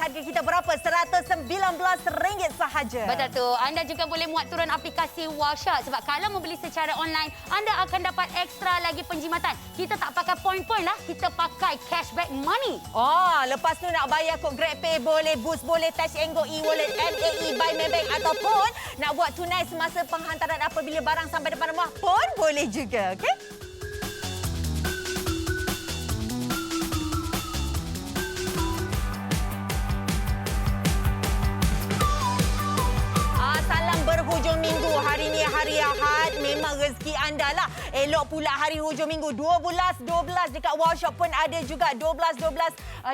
B: harga kita berapa? RM119 sahaja.
C: Betul tu. Anda juga boleh muat turun aplikasi Washart sebab kalau membeli secara online, anda akan dapat ekstra lagi penjimatan. Kita tak pakai poin-poin lah, kita pakai cashback money.
B: Oh, lepas tu nak bayar kod GrabPay boleh, Boost boleh, Touch and Go, e-wallet, MAE, Buy Maybank ataupun nak buat tunai semasa penghantaran apabila barang sampai depan rumah pun boleh juga. Okey? Berhujung minggu. Hari ni hari Ahad. Memang rezeki anda lah. Elok pula hari hujung minggu. 12 dekat Wow Shop pun ada juga 12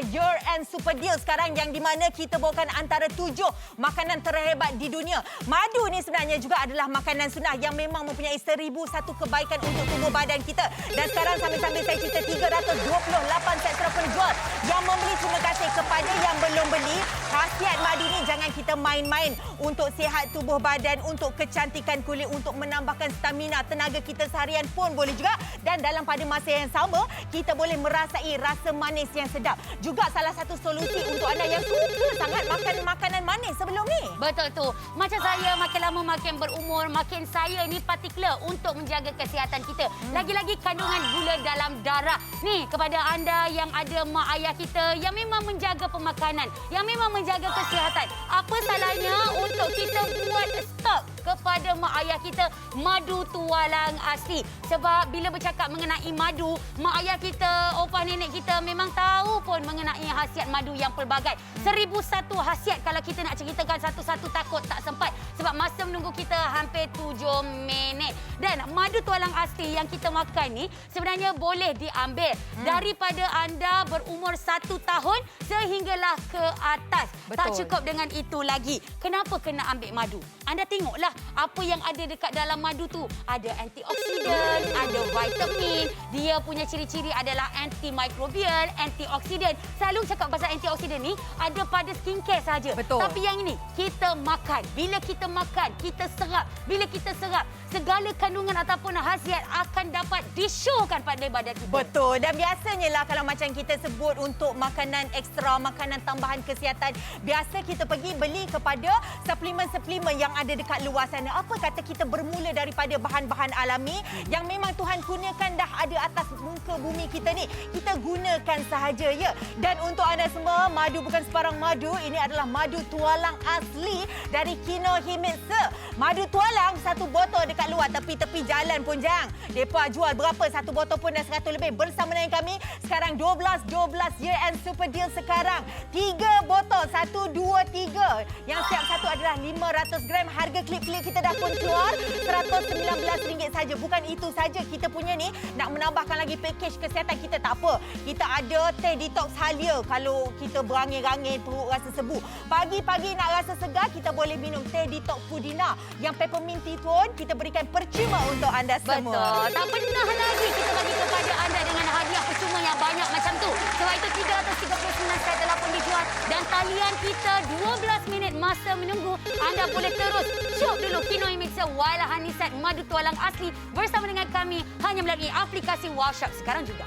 B: year end super deal sekarang yang di mana kita bawakan antara 7 makanan terhebat di dunia. Madu ni sebenarnya juga adalah makanan sunnah yang memang mempunyai 1001 kebaikan untuk tubuh badan kita. Dan sekarang sambil-sambil saya cerita 328 sektor penjual yang membeli. Terima kasih kepada yang belum beli. Khasiat madu ni jangan kita main-main untuk sihat tubuh badan, untuk kecantikan kulit, untuk menambahkan stamina, tenaga kita seharian pun boleh juga. Dan dalam pada masa yang sama, kita boleh merasai rasa manis yang sedap. Juga salah satu solusi untuk anda yang suka sangat makan makanan manis sebelum ni.
C: Betul tu. Macam saya makin lama makin berumur, makin saya ni particular untuk menjaga kesihatan kita. Lagi-lagi kandungan gula dalam darah. Ni kepada anda yang ada mak ayah kita yang memang menjaga pemakanan, yang memang menjaga kesihatan. Apa salahnya untuk kita buat stok kepada mak ayah kita madu tualang asli. Sebab bila bercakap mengenai madu, mak ayah kita, opah nenek kita memang tahu pun mengenai khasiat madu yang pelbagai. 1001 khasiat kalau kita nak ceritakan satu-satu takut tak sempat. Sebab masa menunggu kita hampir 7 minit. Dan madu tualang asli yang kita makan ni sebenarnya boleh diambil daripada anda berumur 1 tahun sehinggalah ke atas.
B: Betul.
C: Tak cukup dengan itu lagi. Kenapa kena ambil madu? Anda tengoklah apa yang ada dekat dalam madu tu. Ada antioksidan, ada vitamin. Dia punya ciri-ciri adalah antimikrobial, antioksidan. Selalu cakap pasal antioksidan ni ada pada skincare saja.
B: Betul.
C: Tapi yang ini kita makan. Bila kita makan, kita serap. Bila kita serap, segala kandungan ataupun khasiat akan dapat disyuhkan pada badan kita.
B: Betul. Dan biasanya lah kalau macam kita sebut untuk makanan ekstra, makanan tambahan kesihatan, biasa kita pergi beli kepada suplemen-suplemen yang ada dekat luar sana. Apa kata kita bermula daripada bahan-bahan alami yang memang Tuhan kurniakan dah ada atas muka bumi kita ni. Kita gunakan sahaja ya. Dan untuk anda semua, madu bukan sebarang madu. Ini adalah madu tualang asli dari Kinohimitsu. Madu tualang satu botol dekat luar tepi-tepi jalan pun jang. Depa jual berapa? Satu botol pun dah 100 lebih. Bersama dengan kami sekarang 12 year end super deal sekarang. 3 botol 1, 2, 3. Yang setiap satu adalah 500 gram. Harga klip-klip kita dah pun keluar RM119 saja. Bukan itu saja kita punya ni, nak menambahkan lagi package kesihatan kita tak apa. Kita ada teh detox halia kalau kita berangin-angin perut rasa sebu. Pagi-pagi nak rasa segar, kita boleh minum teh detox Pudina. Yang peppermint tea pun kita berikan percuma untuk anda semua.
C: Betul. Tak pernah lagi kita bagi kepada anda dengan hadiah percuma yang banyak macam tu. Sebab itu 339 set telah pun dijual dan talian kita 12 minit masa menunggu. Anda boleh terus shop dulu Kinohimitsu Wailahani Set Madu Tualang Asli bersama dengan kami hanya melalui aplikasi Wow Shop sekarang juga.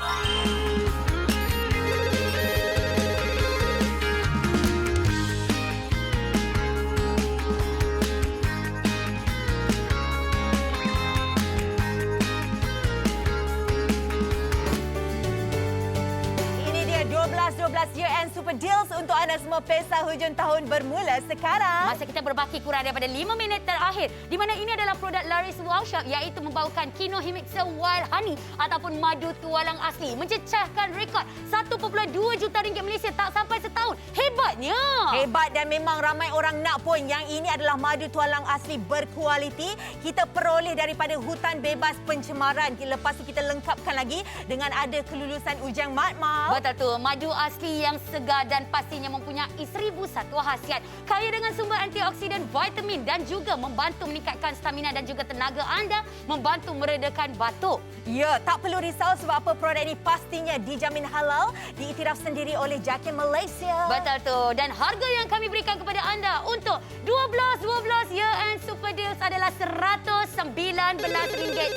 B: Year End Super Deals untuk anda semua. Pesta hujung tahun bermula sekarang.
C: Masa kita berbaki kurang daripada 5 minit terakhir, di mana ini adalah produk laris Wow Shop, iaitu membawakan Kinohimitsu Wild Honey ataupun madu tualang asli, mencecahkan rekod 1.2 juta ringgit Malaysia tak sampai setahun. Hebatnya.
B: Hebat, dan memang ramai orang nak pun. Yang ini adalah madu tualang asli berkualiti. Kita peroleh daripada hutan bebas pencemaran. Lepas tu kita lengkapkan lagi dengan ada kelulusan ujian MATMAU.
C: Betul tu, madu asli yang segar dan pastinya mempunyai 1001 khasiat. Kaya dengan sumber antioksidan, vitamin dan juga membantu meningkatkan stamina dan juga tenaga anda, membantu meredakan batuk.
B: Ya, tak perlu risau sebab apa, produk ini pastinya dijamin halal, diiktiraf sendiri oleh JAKIM Malaysia.
C: Betul tu, dan harga yang kami berikan kepada anda untuk 12 Year End Super Deals adalah RM119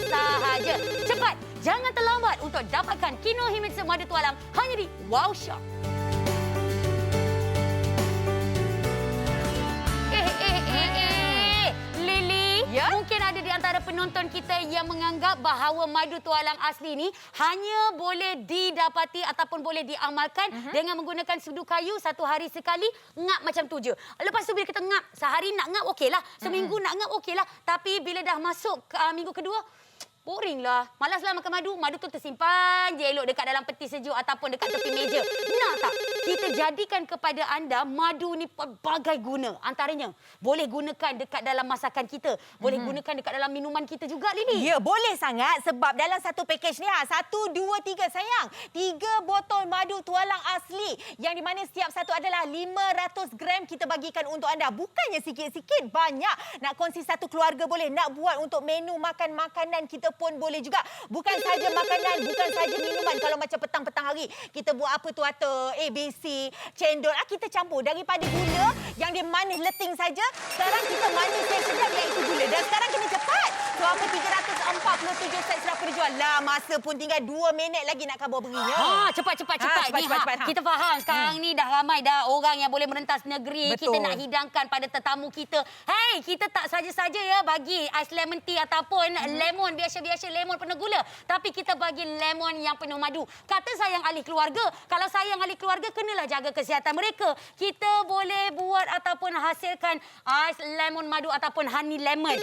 C: sahaja. Cepat, jangan terlambat untuk dapatkan Kinohimitsu madu tualang hanya di Wow Shop. Lily,
B: Ya?
C: mungkin ada di antara penonton kita yang menganggap bahawa madu tualang asli ni hanya boleh didapati ataupun boleh diamalkan dengan menggunakan sudu kayu satu hari sekali, ngap macam tu je. Lepas tu bila kita ngap, sehari nak ngap okeylah, seminggu nak ngap okeylah, tapi bila dah masuk minggu kedua, boring lah. Malaslah makan madu. Madu tu tersimpan je elok dekat dalam peti sejuk ataupun dekat tepi meja. Nak tak? Kita jadikan kepada anda madu ni pelbagai guna. Antaranya, boleh gunakan dekat dalam masakan kita. Boleh gunakan dekat dalam minuman kita juga, Lily.
B: Ya, boleh sangat sebab dalam satu pakej ni, 1, 2, 3 sayang. 3 botol madu tualang asli yang di mana setiap satu adalah 500 gram kita bagikan untuk anda. Bukannya sikit-sikit, banyak. Nak kongsi satu keluarga boleh. Nak buat untuk menu makan makanan kita pun boleh juga. Bukan saja makanan, bukan saja minuman. Kalau macam petang-petang hari, kita buat apa tu atau ABC, cendol. Kita campur daripada gula yang dia manis leting saja. Sekarang kita manis yang sedap iaitu gula. Dan sekarang kena cepat. Selama 347 set sudah terjual. Lah, masa pun tinggal 2 minit lagi nak khabar berinya.
C: Cepat. Ni,
B: cepat.
C: kita faham sekarang ni dah ramai dah orang yang boleh merentas negeri.
B: Betul.
C: Kita nak hidangkan pada tetamu kita. Hey, kita tak saja-saja ya bagi ais lemon tea ataupun lemon biasa lemon penuh gula. Tapi kita bagi lemon yang penuh madu. Kata sayang ahli keluarga. Kalau sayang ahli keluarga, kenalah jaga kesihatan mereka. Kita boleh buat ataupun hasilkan ais lemon madu ataupun honey lemon.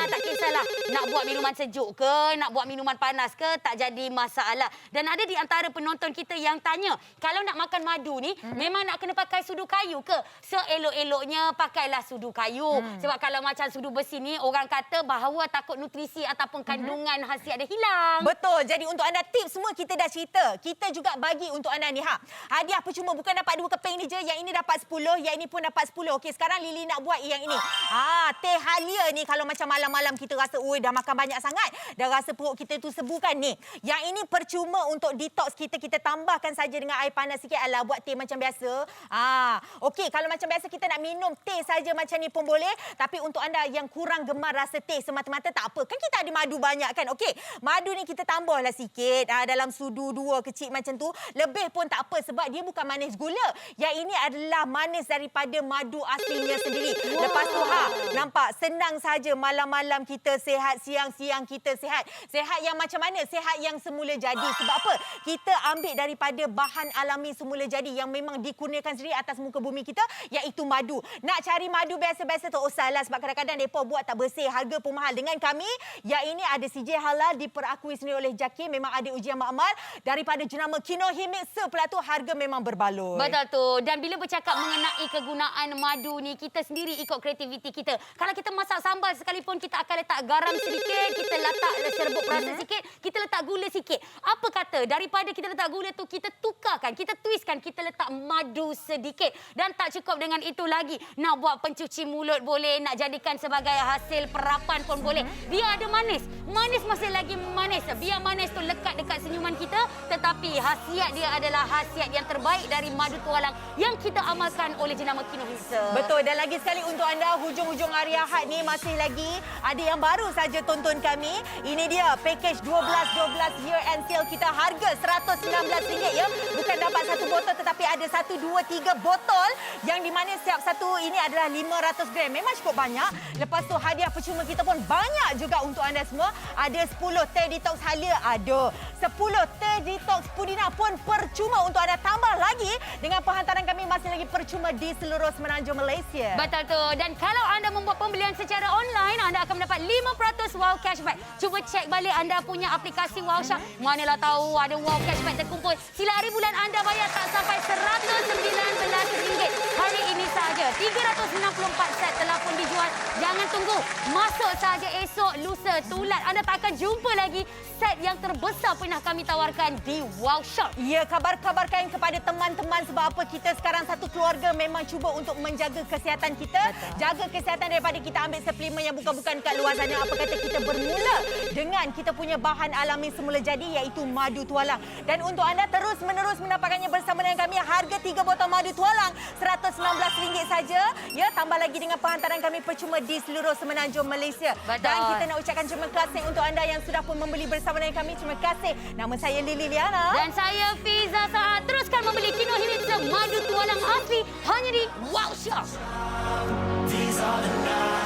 C: Tak kisahlah. Nak buat minuman sejuk ke, nak buat minuman panas ke, tak jadi masalah. Dan ada di antara penonton kita yang tanya, kalau nak makan madu ni, memang nak kena pakai sudu kayu ke? Seelok-eloknya pakailah sudu kayu. Sebab kalau macam sudu besi ni, orang kata bahawa takut nutrisi ataupun kandungan khasiat dia hilang.
B: Betul. Jadi untuk anda tips semua kita dah cerita. Kita juga bagi untuk anda ni. Hadiah percuma, bukan dapat 2 keping ni je. Yang ini dapat 10, yang ini pun dapat 10. Okey, sekarang Lily nak buat yang ini. Teh halia ni kalau macam malam-malam kita rasa, dah makan banyak sangat. Dah rasa perut kita tu sebukan ni. Yang ini percuma untuk detox kita. Kita tambahkan saja dengan air panas sikit. Alah, buat teh macam biasa. Okey, kalau macam biasa kita nak minum teh saja macam ni pun boleh. Tapi untuk anda yang kurang gemar rasa teh semata-mata, tak apa. Kan kita ada madu banyak kan. Okey, madu ni kita tambahlah sikit dalam sudu 2 kecil macam tu. Lebih pun tak apa sebab dia bukan manis gula. Yang ini adalah manis daripada madu aslinya sendiri. Lepas tu nampak senang saja malam-malam kita sihat, siang-siang kita sihat. Sihat yang macam mana? Sihat yang semula jadi. Sebab apa? Kita ambil daripada bahan alami semula jadi yang memang dikurniakan sendiri atas muka bumi kita, iaitu madu. Nak cari madu biasa-biasa tak usahlah sebab kadang-kadang mereka buat tak bersih, harga pun mahal. Dengan kami, yang ini ada CJ halal, diperakui sendiri oleh JAKIM, memang ada ujian makmal daripada jenama Kinohimitsu, pula tu harga memang berbaloi.
C: Betul tu. Dan bila bercakap mengenai kegunaan madu ni, kita sendiri ikut kreativiti kita. Kalau kita masak sambal sekalipun, kita akan letak garam sedikit, kita letak serbuk perasa sikit, kita letak gula sikit. Apa kata daripada kita letak gula tu, kita tukarkan, kita twistkan, kita letak madu sedikit. Dan tak cukup dengan itu lagi. Nak buat pencuci mulut boleh, nak jadikan sebagai hasil perapan pun boleh. Dia ada manis. Manis masih lagi manis. Biar manis tu lekat dekat senyuman kita, tetapi khasiat dia adalah khasiat yang terbaik dari madu tualang yang kita amalkan oleh jenama Kinohimitsu.
B: Betul. Dan lagi sekali untuk anda, hujung-hujung hari Ahad ni masih lagi ada yang baru saja tonton kami. Ini dia pakej 12 Year End Sale kita, harga RM119 ya. Bukan dapat satu botol tetapi ada 1, 2, 3 botol yang di mana setiap satu ini adalah 500 gram. Memang cukup banyak. Lepas tu hadiah percuma kita pun banyak juga untuk anda semua. Ada ada 10 teh detox Halia, ada 10 teh detox Pudina pun percuma untuk anda. Tambah lagi dengan penghantaran kami masih lagi percuma di seluruh Semenanjung Malaysia.
C: Betul tu. Dan kalau anda membuat pembelian secara online, anda akan mendapat 5% wow cashback. Cuba cek balik anda punya aplikasi Wow Shop. Manalah tahu ada wow cashback terkumpul. Sila hari bulan anda bayar tak sampai RM119 hari ini saja. 364 set telah pun dijual. Jangan tunggu. Masuk saja esok, lusa, tulat. Anda tak akan jumpa lagi set yang terbesar pernah kami tawarkan di Wow Shop.
B: Ya, kabar-kabarkan kepada teman-teman sebab apa kita sekarang satu keluarga memang cuba untuk menjaga kesihatan kita.
C: Betul.
B: Jaga kesihatan daripada kita ambil suplemen yang bukan-bukan kat luar sana. Apa kata kita bermula dengan kita punya bahan alami semula jadi iaitu madu tualang. Dan untuk anda terus-menerus mendapatkannya bersama dengan kami, harga 3 botol madu tualang RM119 saja. Ya, tambah lagi dengan penghantaran kami percuma di seluruh Semenanjung Malaysia.
C: Betul.
B: Dan kita nak ucapkan terima kasih untuk anda yang sudah pun membeli bersama dengan kami. Terima kasih. Nama saya Lily Liana.
C: Dan saya Fiza Saad. Teruskan membeli Kino Hilitza madu tualang asli hanya di Wow Shop.
D: These are the nights